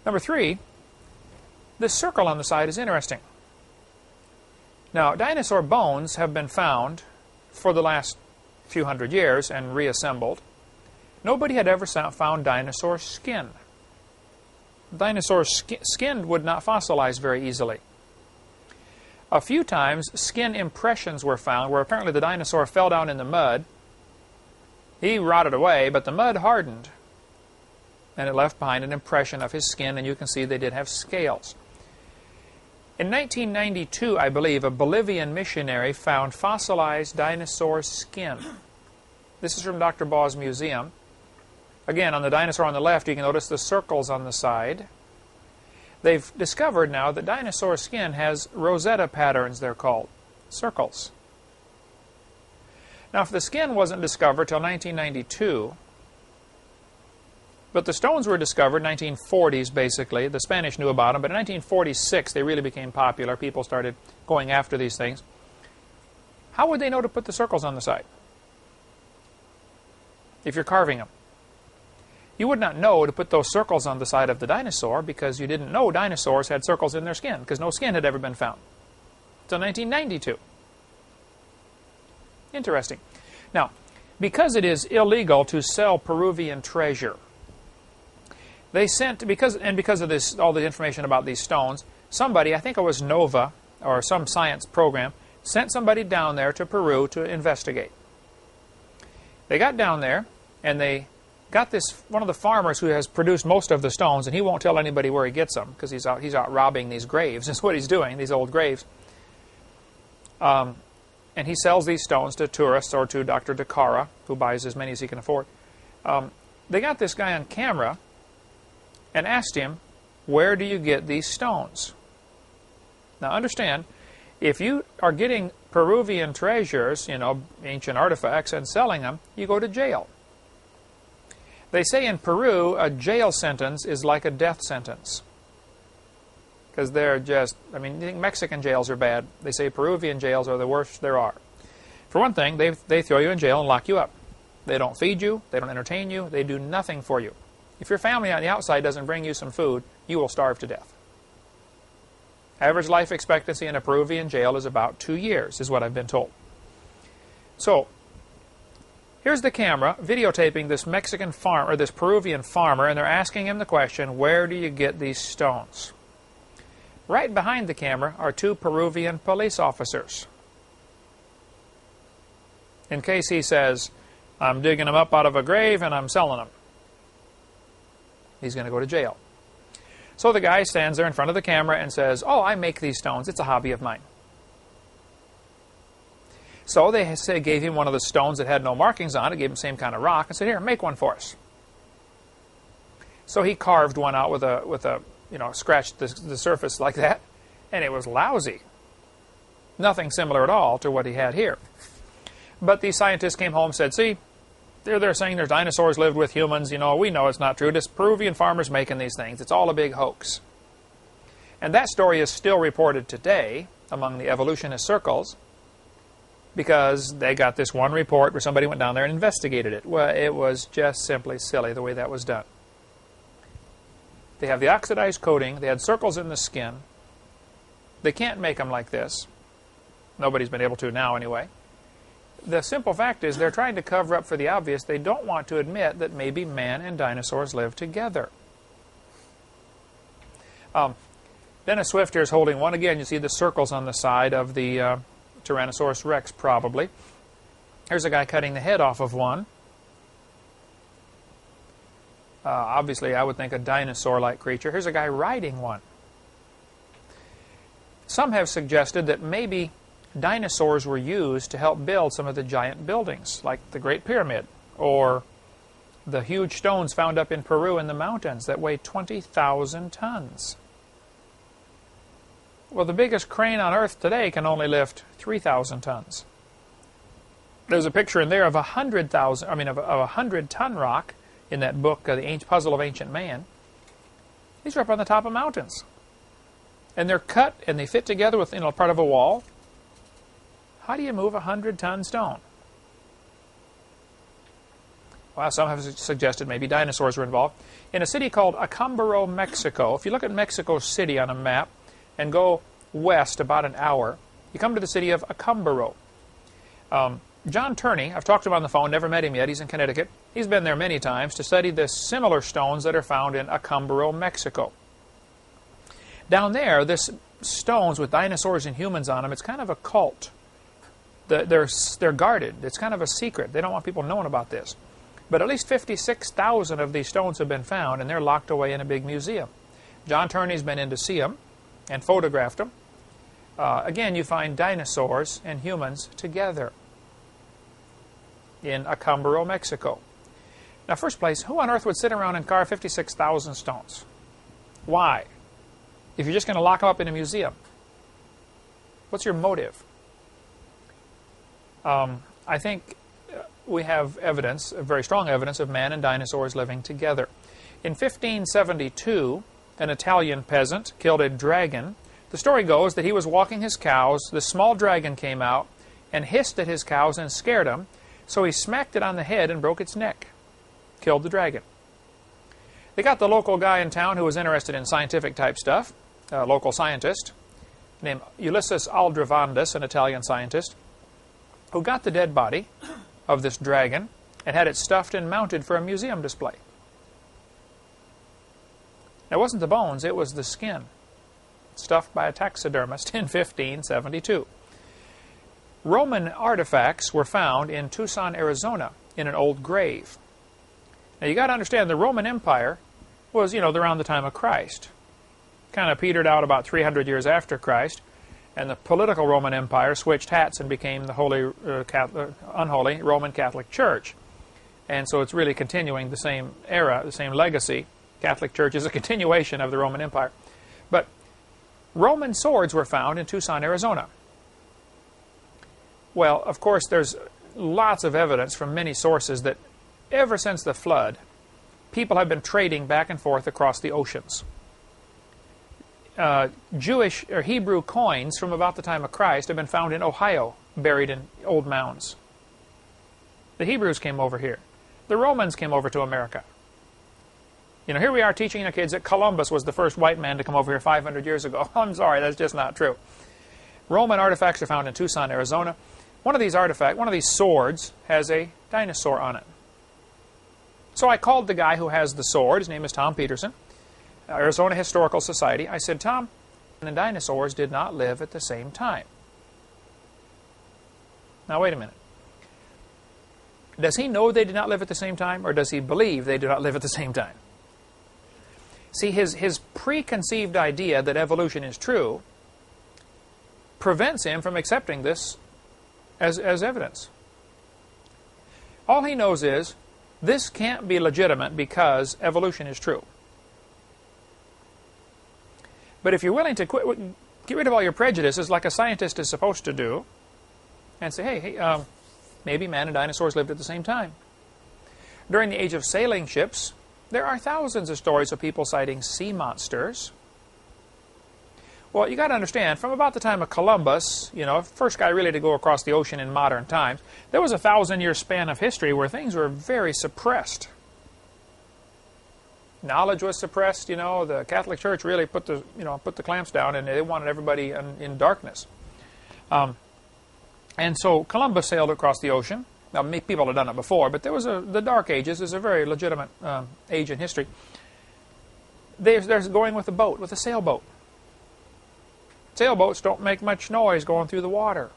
Number three, this circle on the side is interesting. Now, dinosaur bones have been found for the last few hundred years and reassembled. Nobody had ever found dinosaur skin. Dinosaur skin would not fossilize very easily. A few times, skin impressions were found where apparently the dinosaur fell down in the mud. He rotted away, but the mud hardened, and it left behind an impression of his skin, and you can see they did have scales. In 1992, I believe, a Bolivian missionary found fossilized dinosaur skin. This is from Dr. Baugh's museum. Again, on the dinosaur on the left, you can notice the circles on the side. They've discovered now that dinosaur skin has Rosetta patterns, they're called, circles. Now, if the skin wasn't discovered till 1992, but the stones were discovered in 1940s, basically. The Spanish knew about them, but in 1946 they really became popular. People started going after these things. How would they know to put the circles on the side if you're carving them? You would not know to put those circles on the side of the dinosaur because you didn't know dinosaurs had circles in their skin, because no skin had ever been found until 1992. Interesting. Now, because it is illegal to sell Peruvian treasure, they sent, because of this, all the information about these stones, somebody, I think it was NOVA or some science program, sent somebody down there to Peru to investigate. They got down there and they got one of the farmers who has produced most of the stones, and he won't tell anybody where he gets them because he's out robbing these graves. That's what he's doing, these old graves. And he sells these stones to tourists or to Dr. DeCara, who buys as many as he can afford. They got this guy on camera and asked him, where do you get these stones? Now understand, if you are getting Peruvian treasures, ancient artifacts, and selling them, you go to jail. They say in Peru, a jail sentence is like a death sentence. Because they're just, you think Mexican jails are bad. They say Peruvian jails are the worst there are. For one thing, they throw you in jail and lock you up. They don't feed you. They don't entertain you. They do nothing for you. If your family on the outside doesn't bring you some food, you will starve to death. Average life expectancy in a Peruvian jail is about 2 years, is what I've been told. So, here's the camera videotaping this Mexican farm, or this Peruvian farmer, and they're asking him the question, where do you get these stones? Right behind the camera are 2 Peruvian police officers. In case he says, I'm digging them up out of a grave and I'm selling them. He's going to go to jail. So the guy stands there in front of the camera and says, oh, I make these stones. It's a hobby of mine. So they gave him one of the stones that had no markings on it, gave him the same kind of rock, and said, here, make one for us. So he carved one out with a scratched the surface like that, and it was lousy. Nothing similar at all to what he had here. But the scientists came home and said, see, they're saying there's dinosaurs lived with humans. You know, we know it's not true. This Peruvian farmer's making these things. It's all a big hoax. And that story is still reported today among the evolutionist circles because they got this one report where somebody went down there and investigated it. Well, it was just simply silly the way that was done. They have the oxidized coating. They had circles in the skin. They can't make them like this. Nobody's been able to now anyway. The simple fact is they're trying to cover up for the obvious. They don't want to admit that maybe man and dinosaurs lived together. Dennis Swift here is holding one. Again, you see the circles on the side of the Tyrannosaurus Rex, probably. Here's a guy cutting the head off of one. Obviously, I would think a dinosaur-like creature. Here's a guy riding one. Some have suggested that maybe dinosaurs were used to help build some of the giant buildings, like the Great Pyramid, or the huge stones found up in Peru in the mountains that weigh 20,000 tons. Well, the biggest crane on Earth today can only lift 3,000 tons. There's a picture in there of a 100-ton rock in that book, The Puzzle of Ancient Man. These are up on the top of mountains. And they're cut and they fit together with part of a wall. How do you move a 100-ton stone? Well, some have suggested maybe dinosaurs were involved. In a city called Acámbaro, Mexico, if you look at Mexico City on a map and go west about an hour, you come to the city of Acámbaro. John Turney, I've talked to him on the phone, never met him yet, he's in Connecticut. He's been there many times to study the similar stones that are found in Acámbaro, Mexico. Down there, this stones with dinosaurs and humans on them, it's kind of a cult. They're guarded. It's kind of a secret. They don't want people knowing about this. But at least 56,000 of these stones have been found, and they're locked away in a big museum. John Turney's been in to see them and photographed them. Again, you find dinosaurs and humans together in Acámbaro, Mexico. Now, first place, who on earth would sit around and carve 56,000 stones? Why? If you're just going to lock them up in a museum. What's your motive? I think we have evidence, very strong evidence, of man and dinosaurs living together. In 1572, an Italian peasant killed a dragon. The story goes that he was walking his cows, the small dragon came out and hissed at his cows and scared them, so he smacked it on the head and broke its neck. Killed the dragon. They got the local guy in town who was interested in scientific type stuff, a local scientist, named Ulysses Aldrovandus, an Italian scientist, who got the dead body of this dragon and had it stuffed and mounted for a museum display. Now, it wasn't the bones, it was the skin, stuffed by a taxidermist in 1572. Roman artifacts were found in Tucson, Arizona, in an old grave. Now, you got to understand, the Roman Empire was, around the time of Christ. Kind of petered out about 300 years after Christ. And the political Roman Empire switched hats and became the unholy Roman Catholic Church. And so it's really continuing the same era, the same legacy. Catholic Church is a continuation of the Roman Empire. But Roman swords were found in Tucson, Arizona. Well, of course, there's lots of evidence from many sources that ever since the flood, people have been trading back and forth across the oceans. Jewish or Hebrew coins from about the time of Christ have been found in Ohio, buried in old mounds. The Hebrews came over here. The Romans came over to America. You know, here we are teaching the kids that Columbus was the first white man to come over here 500 years ago. I'm sorry, that's just not true. Roman artifacts are found in Tucson, Arizona. One of these artifacts, one of these swords, has a dinosaur on it. So I called the guy who has the sword. His name is Tom Peterson, Arizona Historical Society. I said, Tom, the dinosaurs did not live at the same time. Now, wait a minute. Does he know they did not live at the same time, or does he believe they did not live at the same time? See, his preconceived idea that evolution is true prevents him from accepting this as evidence. All he knows is, this can't be legitimate because evolution is true. But if you're willing to get rid of all your prejudices like a scientist is supposed to do, and say, hey, maybe man and dinosaurs lived at the same time. During the age of sailing ships, there are thousands of stories of people sighting sea monsters. Well, you got to understand, from about the time of Columbus, you know, first guy really to go across the ocean in modern times, there was a 1,000-year span of history where things were very suppressed. Knowledge was suppressed. You know, the Catholic Church really put the clamps down, and they wanted everybody in darkness. And so Columbus sailed across the ocean. Now, people had done it before, but there was the Dark Ages is a very legitimate age in history. They're going with a boat, with a sailboat. Sailboats don't make much noise going through the water.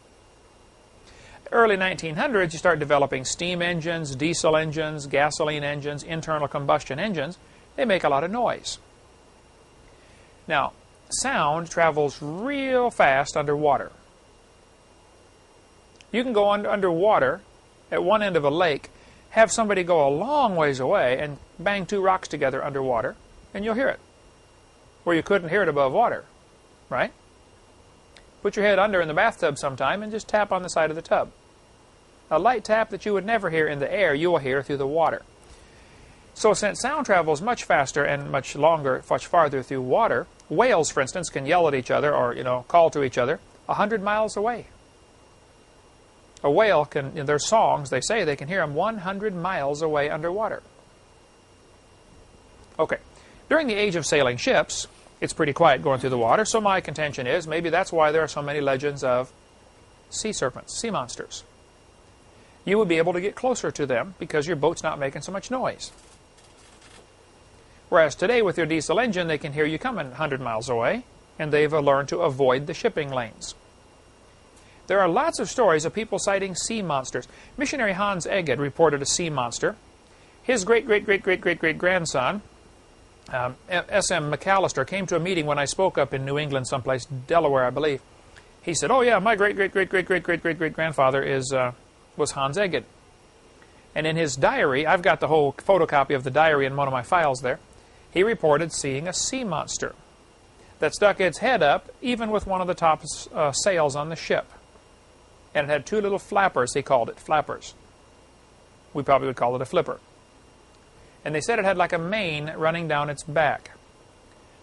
Early 1900s, you start developing steam engines, diesel engines, gasoline engines, internal combustion engines. They make a lot of noise. Now, sound travels real fast underwater. You can go underwater at one end of a lake, have somebody go a long ways away and bang two rocks together underwater, and you'll hear it, where you couldn't hear it above water, right? Put your head under in the bathtub sometime and just tap on the side of the tub. A light tap that you would never hear in the air, you will hear through the water. So since sound travels much faster and much longer, much farther through water, whales, for instance, can yell at each other or, call to each other 100 miles away. A whale can, in their songs, they say they can hear them 100 miles away underwater. Okay. During the age of sailing ships, it's pretty quiet going through the water, so my contention is maybe that's why there are so many legends of sea serpents, sea monsters. You would be able to get closer to them because your boat's not making so much noise. Whereas today with your diesel engine, they can hear you coming 100 miles away, and they've learned to avoid the shipping lanes. There are lots of stories of people sighting sea monsters. Missionary Hans Egede reported a sea monster. His great-great-great-great-great-great-grandson, S.M. McAllister, came to a meeting when I spoke up in New England someplace, Delaware, I believe. He said, oh yeah, my great-great-great-great-great-great-great-grandfather was Hans Egede. And in his diary, I've got the whole photocopy of the diary in one of my files there, he reported seeing a sea monster that stuck its head up even with one of the top sails on the ship. And it had two little flappers, he called it, flappers. We probably would call it a flipper. And they said it had like a mane running down its back.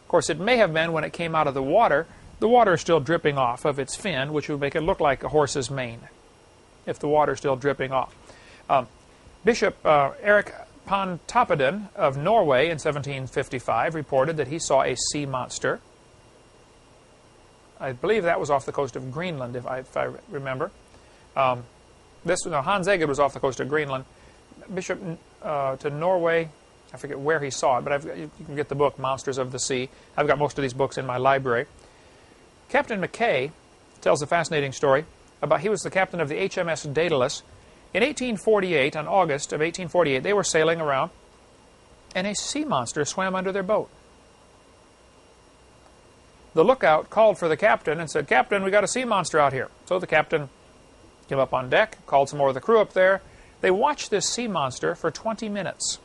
Of course, it may have been when it came out of the water is still dripping off of its fin, which would make it look like a horse's mane, if the water is still dripping off. Bishop Erik Pontoppidan of Norway in 1755 reported that he saw a sea monster. I believe that was off the coast of Greenland, if I remember. Hans Egede was off the coast of Greenland. Bishop to Norway, I forget where he saw it, but you can get the book, Monsters of the Sea. I've got most of these books in my library. Captain McKay tells a fascinating story about he was the captain of the HMS Daedalus. In 1848, on August of 1848, they were sailing around, and a sea monster swam under their boat. The lookout called for the captain and said, Captain, we got a sea monster out here. So the captain came up on deck, called some more of the crew up there. They watched this sea monster for 20 minutes.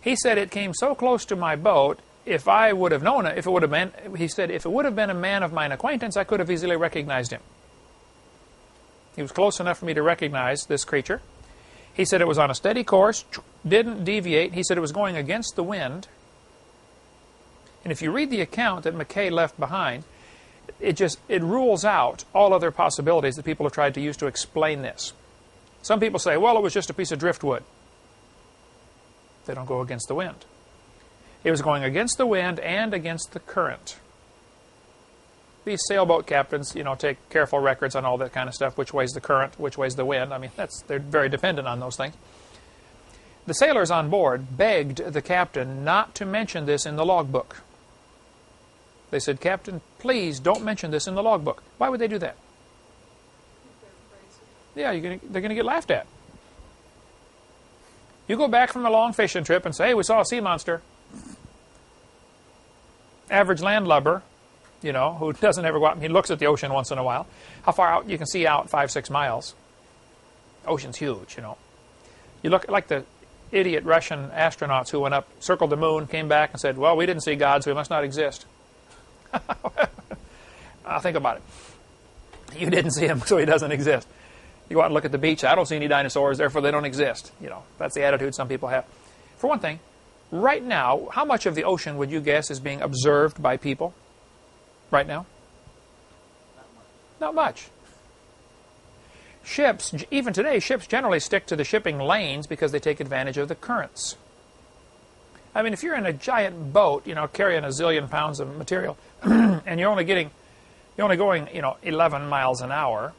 He said it came so close to my boat, if I would have known it, if it would have been, he said, if it would have been a man of mine acquaintance, I could have easily recognized him. He was close enough for me to recognize this creature. He said it was on a steady course, didn't deviate. He said it was going against the wind. And if you read the account that McKay left behind, it rules out all other possibilities that people have tried to use to explain this. Some people say, well, it was just a piece of driftwood. They don't go against the wind. It was going against the wind and against the current. These sailboat captains, take careful records on all that kind of stuff. Which way's the current? Which way's the wind? I mean, they're very dependent on those things. The sailors on board begged the captain not to mention this in the logbook. They said, Captain, please don't mention this in the logbook. Why would they do that? Yeah, they're going to get laughed at. You go back from a long fishing trip and say, hey, we saw a sea monster. Average landlubber, who doesn't ever go out, he looks at the ocean once in a while. How far out? You can see out 5-6 miles. Ocean's huge, You look like the idiot Russian astronauts who went up, circled the moon, came back and said, well, we didn't see God, so he must not exist. Think about it. You didn't see him, so he doesn't exist. You go out and look at the beach. I don't see any dinosaurs, therefore they don't exist. That's the attitude some people have. For one thing, right now, how much of the ocean would you guess is being observed by people? Right now? Not much. Ships, even today, ships generally stick to the shipping lanes because they take advantage of the currents. I mean, if you're in a giant boat, carrying a zillion pounds of material, and you're only going, 11 miles an hour,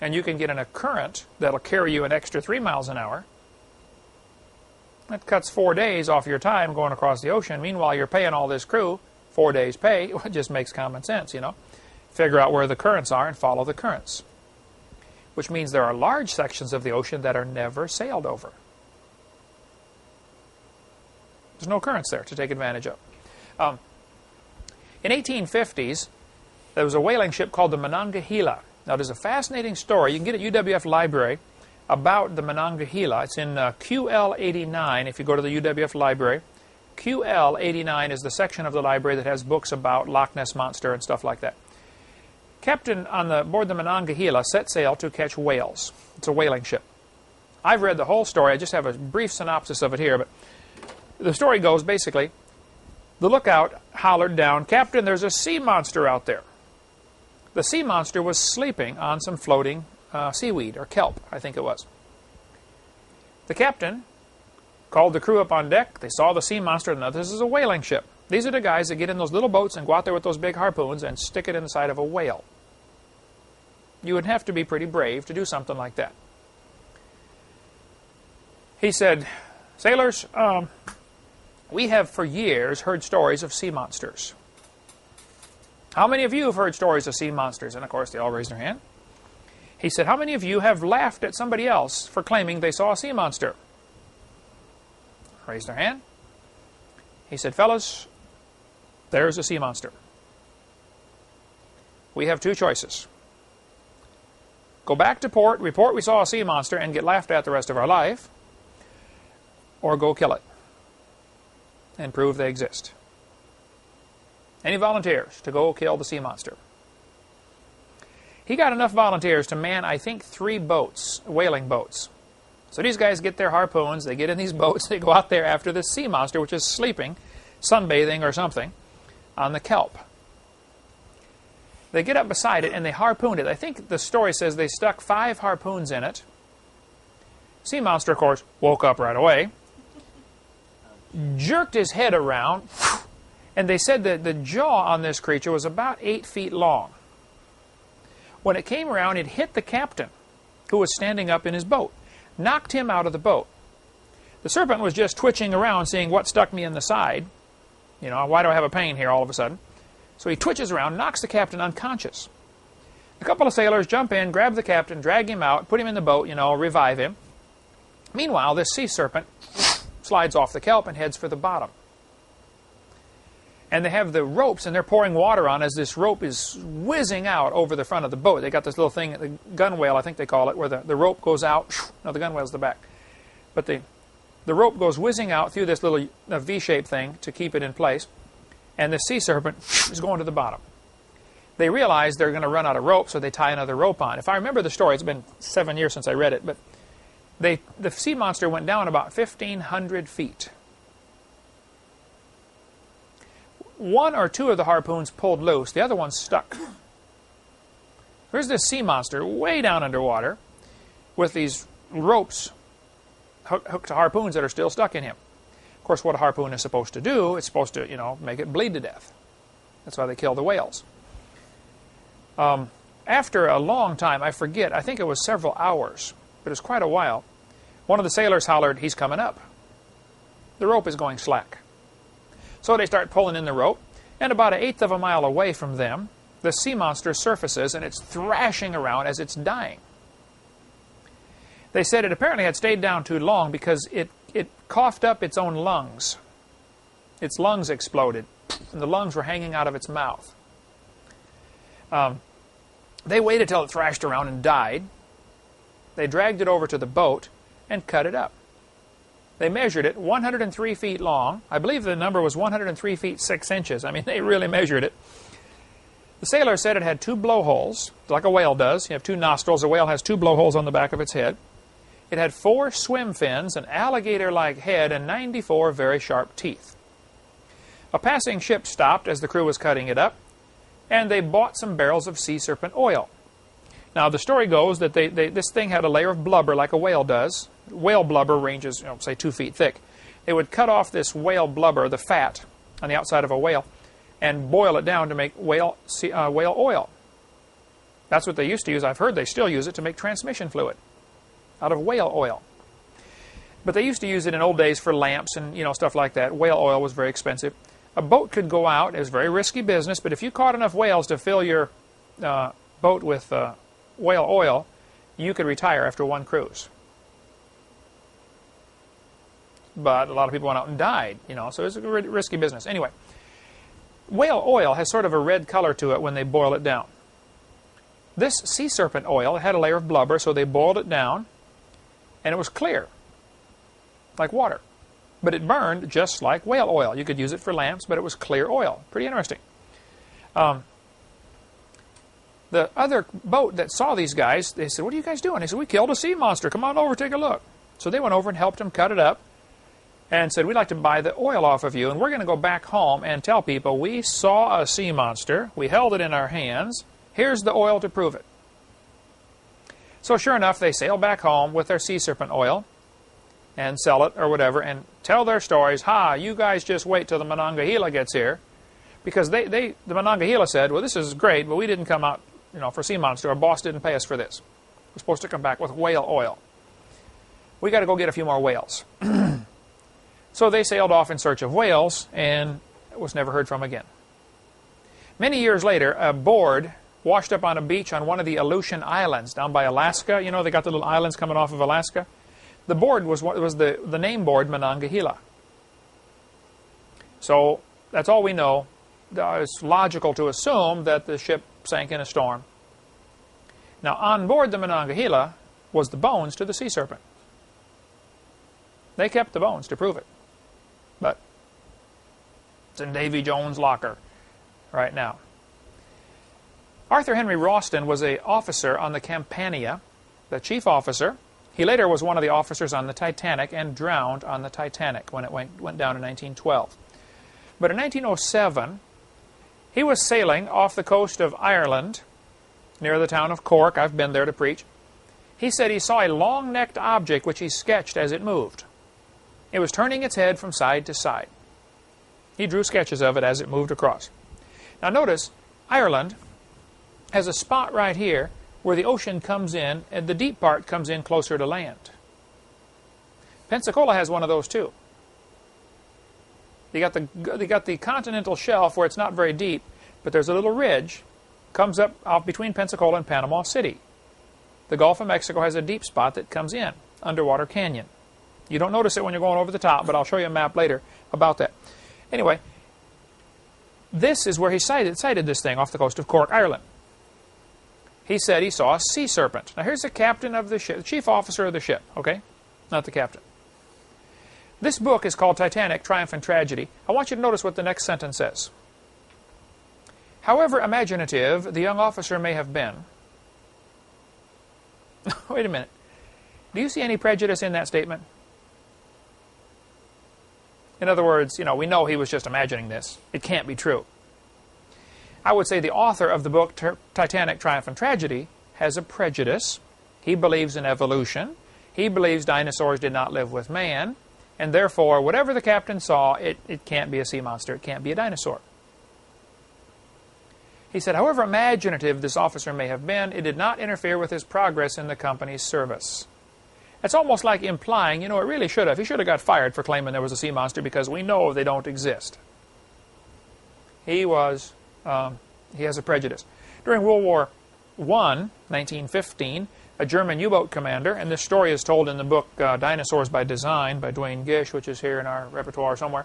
and you can get in a current that'll carry you an extra 3 miles an hour, that cuts 4 days off your time going across the ocean. Meanwhile, you're paying all this crew 4 days' pay. It just makes common sense, Figure out where the currents are and follow the currents. Which means there are large sections of the ocean that are never sailed over. There's no currents there to take advantage of. In 1850s, there was a whaling ship called the Monongahela. Now, there's a fascinating story. You can get it at UWF Library about the Monongahela. It's in QL 89 if you go to the UWF Library. QL 89 is the section of the library that has books about Loch Ness Monster and stuff like that. Captain on board the Monongahela set sail to catch whales. It's a whaling ship. I've read the whole story. I just have a brief synopsis of it here, but the story goes basically, the lookout hollered down, Captain, there's a sea monster out there. The sea monster was sleeping on some floating seaweed, or kelp, I think it was. The captain called the crew up on deck. They saw the sea monster. Now, this is a whaling ship. These are the guys that get in those little boats and go out there with those big harpoons and stick it in the side of a whale. You would have to be pretty brave to do something like that. He said, sailors, we have for years heard stories of sea monsters. How many of you have heard stories of sea monsters? And of course, they all raised their hand. He said, how many of you have laughed at somebody else for claiming they saw a sea monster? Raised their hand. He said, fellas, there's a sea monster. We have two choices. Go back to port, report we saw a sea monster, and get laughed at the rest of our life, or go kill it and prove they exist. Any volunteers to go kill the sea monster? He got enough volunteers to man, I think, 3 boats, whaling boats. So these guys get their harpoons, they get in these boats, they go out there after this sea monster, which is sleeping, sunbathing or something, on the kelp. They get up beside it and they harpoon it. I think the story says they stuck 5 harpoons in it. Sea monster, of course, woke up right away, jerked his head around, and they said that the jaw on this creature was about 8 feet long. When it came around, it hit the captain, who was standing up in his boat, knocked him out of the boat. The serpent was just twitching around, seeing what stuck me in the side. Why do I have a pain here all of a sudden? So he twitches around, knocks the captain unconscious. A couple of sailors jump in, grab the captain, drag him out, put him in the boat, revive him. Meanwhile, this sea serpent slides off the kelp and heads for the bottom. And they have the ropes, and they're pouring water on as this rope is whizzing out over the front of the boat. They got this little thing, the gunwale, I think they call it, where the rope goes out. No, the gunwale's the back. But the rope goes whizzing out through this little V-shaped thing to keep it in place. And the sea serpent is going to the bottom. They realize they're going to run out of rope, so they tie another rope on. If I remember the story, it's been 7 years since I read it, but the sea monster went down about 1,500 feet. one or two of the harpoons pulled loose. The other one stuck. There's this sea monster way down underwater with these ropes hooked to harpoons that are still stuck in him. Of course, what a harpoon is supposed to do, it's supposed to, make it bleed to death. That's why they kill the whales. After a long time, I forget, I think it was several hours, but it was quite a while, one of the sailors hollered, "He's coming up." The rope is going slack. So they start pulling in the rope, and about 1/8 of a mile away from them, the sea monster surfaces, and it's thrashing around as it's dying. They said it apparently had stayed down too long because it coughed up its own lungs. Its lungs exploded, and the lungs were hanging out of its mouth. They waited till it thrashed around and died. They dragged it over to the boat and cut it up. They measured it 103 feet long. I believe the number was 103 feet 6 inches. I mean, they really measured it. The sailor said it had 2 blowholes, like a whale does. You have 2 nostrils. A whale has 2 blowholes on the back of its head. It had 4 swim fins, an alligator-like head, and 94 very sharp teeth. A passing ship stopped as the crew was cutting it up, and they bought some barrels of sea serpent oil. Now, the story goes that this thing had a layer of blubber like a whale does. Whale blubber ranges, say 2 feet thick. They would cut off this whale blubber, the fat, on the outside of a whale, and boil it down to make whale oil. That's what they used to use. I've heard they still use it to make transmission fluid out of whale oil. But they used to use it in old days for lamps and stuff like that. Whale oil was very expensive. A boat could go out. It was very risky business, but if you caught enough whales to fill your boat with whale oil, you could retire after one cruise. But a lot of people went out and died, so it was a risky business. Anyway, whale oil has sort of a red color to it when they boil it down. This sea serpent oil had a layer of blubber, so they boiled it down, and it was clear, like water. But it burned just like whale oil. You could use it for lamps, but it was clear oil. Pretty interesting. The other boat that saw these guys, they said, "What are you guys doing?" They said, "We killed a sea monster. Come on over, take a look." So they went over and helped them cut it up and said, "We'd like to buy the oil off of you, and we're going to go back home and tell people we saw a sea monster. We held it in our hands. Here's the oil to prove it." So sure enough, they sail back home with their sea serpent oil and sell it or whatever and tell their stories. "Ha, you guys just wait till the Monongahela gets here." Because the Monongahela said, "Well, this is great, but we didn't come out for sea monster. Our boss didn't pay us for this. We're supposed to come back with whale oil. We got to go get a few more whales." So they sailed off in search of whales and was never heard from again. Many years later, a board washed up on a beach on one of the Aleutian Islands down by Alaska. They got the little islands coming off of Alaska. The board was the name board Monongahela. So that's all we know. It's logical to assume that the ship sank in a storm. Now, on board the Monongahela was the bones to the sea serpent. They kept the bones to prove it. But it's in Davy Jones' locker right now. Arthur Henry Ralston was an officer on the Campania, the chief officer. He later was one of the officers on the Titanic and drowned on the Titanic when it went down in 1912. But in 1907, he was sailing off the coast of Ireland, near the town of Cork. I've been there to preach. He said he saw a long-necked object which he sketched as it moved. It was turning its head from side to side. He drew sketches of it as it moved across. Now notice, Ireland has a spot right here where the ocean comes in, and the deep part comes in closer to land. Pensacola has one of those too. They got the continental shelf where it's not very deep, but there's a little ridge comes up off between Pensacola and Panama City. The Gulf of Mexico has a deep spot that comes in, underwater canyon. You don't notice it when you're going over the top, but I'll show you a map later about that. Anyway, this is where he sighted this thing off the coast of Cork, Ireland. He said he saw a sea serpent. Now here's the captain of the ship, the chief officer of the ship, okay? Not the captain. This book is called Titanic, Triumph and Tragedy. I want you to notice what the next sentence says. However imaginative the young officer may have been. Wait a minute. Do you see any prejudice in that statement? In other words, we know he was just imagining this. It can't be true. I would say the author of the book Titanic, Triumph and Tragedy has a prejudice. He believes in evolution. He believes dinosaurs did not live with man. And therefore, whatever the captain saw, it can't be a sea monster. It can't be a dinosaur. He said, however imaginative this officer may have been, it did not interfere with his progress in the company's service. It's almost like implying, it really should have. He should have got fired for claiming there was a sea monster because we know they don't exist. He has a prejudice. During World War I, 1915, a German U-boat commander, and this story is told in the book Dinosaurs by Design by Duane Gish, which is here in our repertoire somewhere.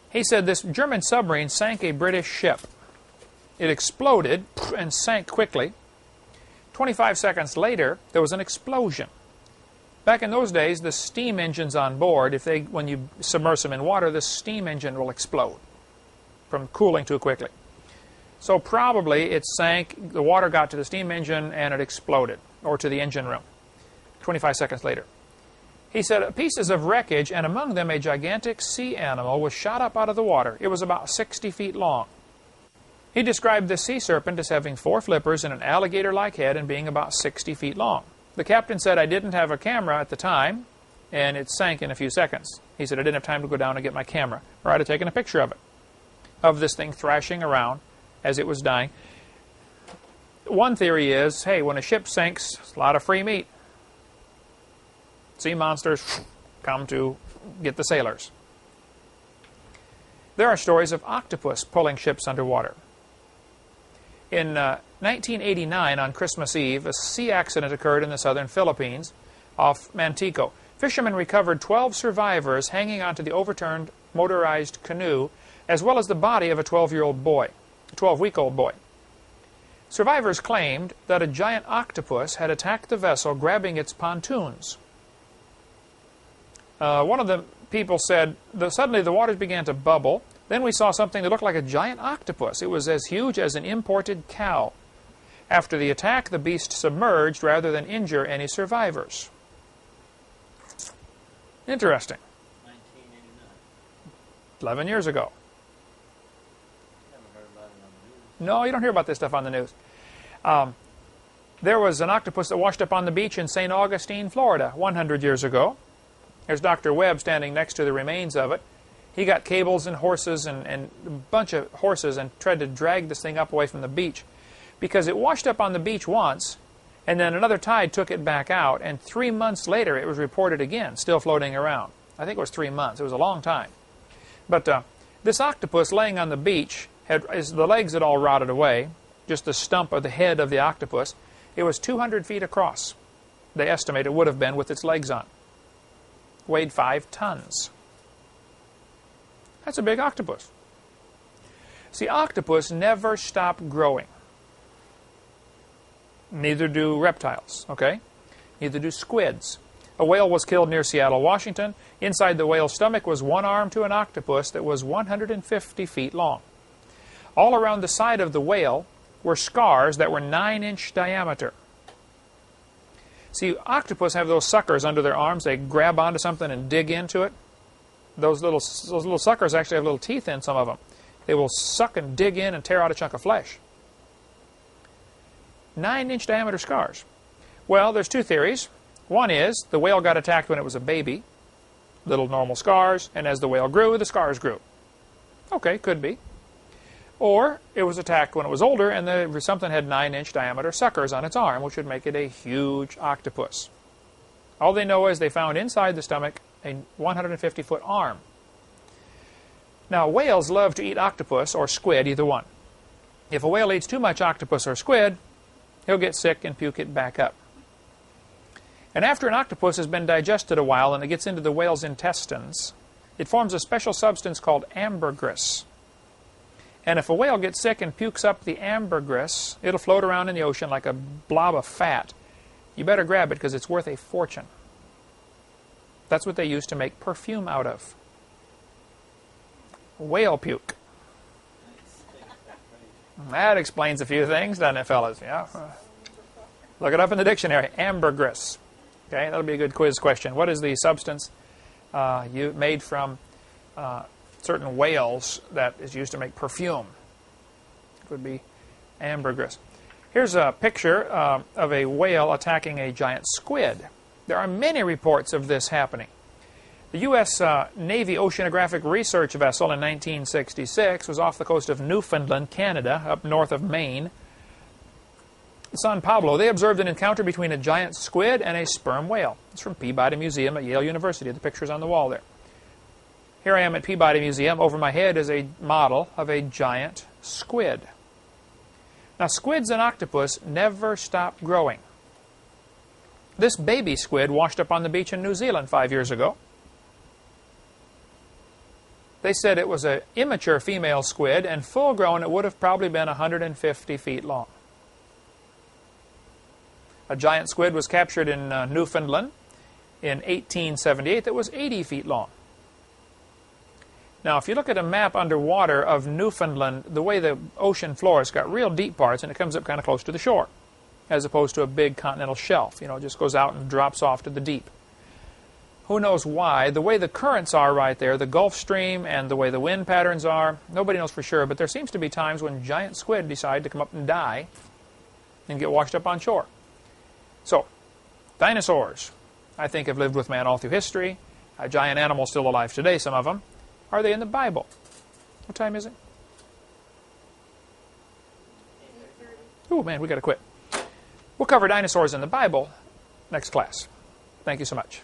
He said this German submarine sank a British ship. It exploded and sank quickly. 25 seconds later, there was an explosion. Back in those days, the steam engines on board, when you submerge them in water, the steam engine will explode from cooling too quickly. So probably it sank, the water got to the steam engine, and it exploded, or to the engine room, 25 seconds later. He said pieces of wreckage, and among them a gigantic sea animal, was shot up out of the water. It was about 60 feet long. He described the sea serpent as having 4 flippers and an alligator-like head and being about 60 feet long. The captain said, I didn't have a camera at the time, and it sank in a few seconds. He said, I didn't have time to go down and get my camera, or I'd have taken a picture of it, of this thing thrashing around as it was dying. One theory is, hey, when a ship sinks, it's a lot of free meat. Sea monsters come to get the sailors. There are stories of octopus pulling ships underwater. In 1989, on Christmas Eve, a sea accident occurred in the southern Philippines off Mantico. Fishermen recovered 12 survivors hanging onto the overturned motorized canoe, as well as the body of a 12-year-old boy, a 12-week-old boy. Survivors claimed that a giant octopus had attacked the vessel, grabbing its pontoons. One of the people said, suddenly the waters began to bubble. Then we saw something that looked like a giant octopus. It was as huge as an imported cow. After the attack, the beast submerged rather than injure any survivors. Interesting. 1989. 11 years ago. Never heard about it on the news. No, you don't hear about this stuff on the news. There was an octopus that washed up on the beach in St. Augustine, Florida, 100 years ago. There's Dr. Webb standing next to the remains of it. He got cables and horses and a bunch of horses and tried to drag this thing up away from the beach because it washed up on the beach once, and then another tide took it back out, and 3 months later it was reported again, still floating around. I think it was 3 months. It was a long time. But this octopus laying on the beach, the legs had all rotted away, just the stump of the head of the octopus. It was 200 feet across, they estimate it would have been with its legs on. Weighed 5 tons. That's a big octopus. See, octopus never stop growing. Neither do reptiles, okay? Neither do squids. A whale was killed near Seattle, Washington. Inside the whale's stomach was one arm to an octopus that was 150 feet long. All around the side of the whale were scars that were 9-inch diameter. See, octopus have those suckers under their arms. They grab onto something and dig into it. Those little suckers actually have little teeth in some of them. They will suck and dig in and tear out a chunk of flesh. 9-inch diameter scars. Well, there's 2 theories. One is the whale got attacked when it was a baby. Little normal scars, and as the whale grew, the scars grew. Okay, could be. Or it was attacked when it was older and something had 9-inch diameter suckers on its arm, which would make it a huge octopus. All they know is they found inside the stomach a 150-foot arm. Now, whales love to eat octopus or squid, either one. If a whale eats too much octopus or squid, he'll get sick and puke it back up. And after an octopus has been digested a while and it gets into the whale's intestines, it forms a special substance called ambergris. And if a whale gets sick and pukes up the ambergris, it'll float around in the ocean like a blob of fat. You better grab it because it's worth a fortune. That's what they use to make perfume out of. Whale puke. That explains a few things, doesn't it, fellas? Yeah. Look it up in the dictionary. Ambergris. Okay, that'll be a good quiz question. What is the substance made from certain whales that is used to make perfume. It would be ambergris. Here's a picture of a whale attacking a giant squid. There are many reports of this happening. The U.S. Navy Oceanographic Research Vessel in 1966 was off the coast of Newfoundland, Canada, up north of Maine. San Pablo, they observed an encounter between a giant squid and a sperm whale. It's from Peabody Museum at Yale University. The picture's on the wall there. Here I am at Peabody Museum. Over my head is a model of a giant squid. Now, squids and octopus never stop growing. This baby squid washed up on the beach in New Zealand 5 years ago. They said it was an immature female squid, and full-grown it would have probably been 150 feet long. A giant squid was captured in Newfoundland in 1878 that was 80 feet long. Now, if you look at a map underwater of Newfoundland, the way the ocean floor has got real deep parts, and it comes up kind of close to the shore, as opposed to a big continental shelf. You know, it just goes out and drops off to the deep. Who knows why? The way the currents are right there, the Gulf Stream, and the way the wind patterns are, nobody knows for sure, but there seems to be times when giant squid decide to come up and die and get washed up on shore. So, dinosaurs, I think, have lived with man all through history. A giant animal still alive today, some of them. Are they in the Bible? What time is it? Oh, man, we got to quit. We'll cover dinosaurs in the Bible next class. Thank you so much.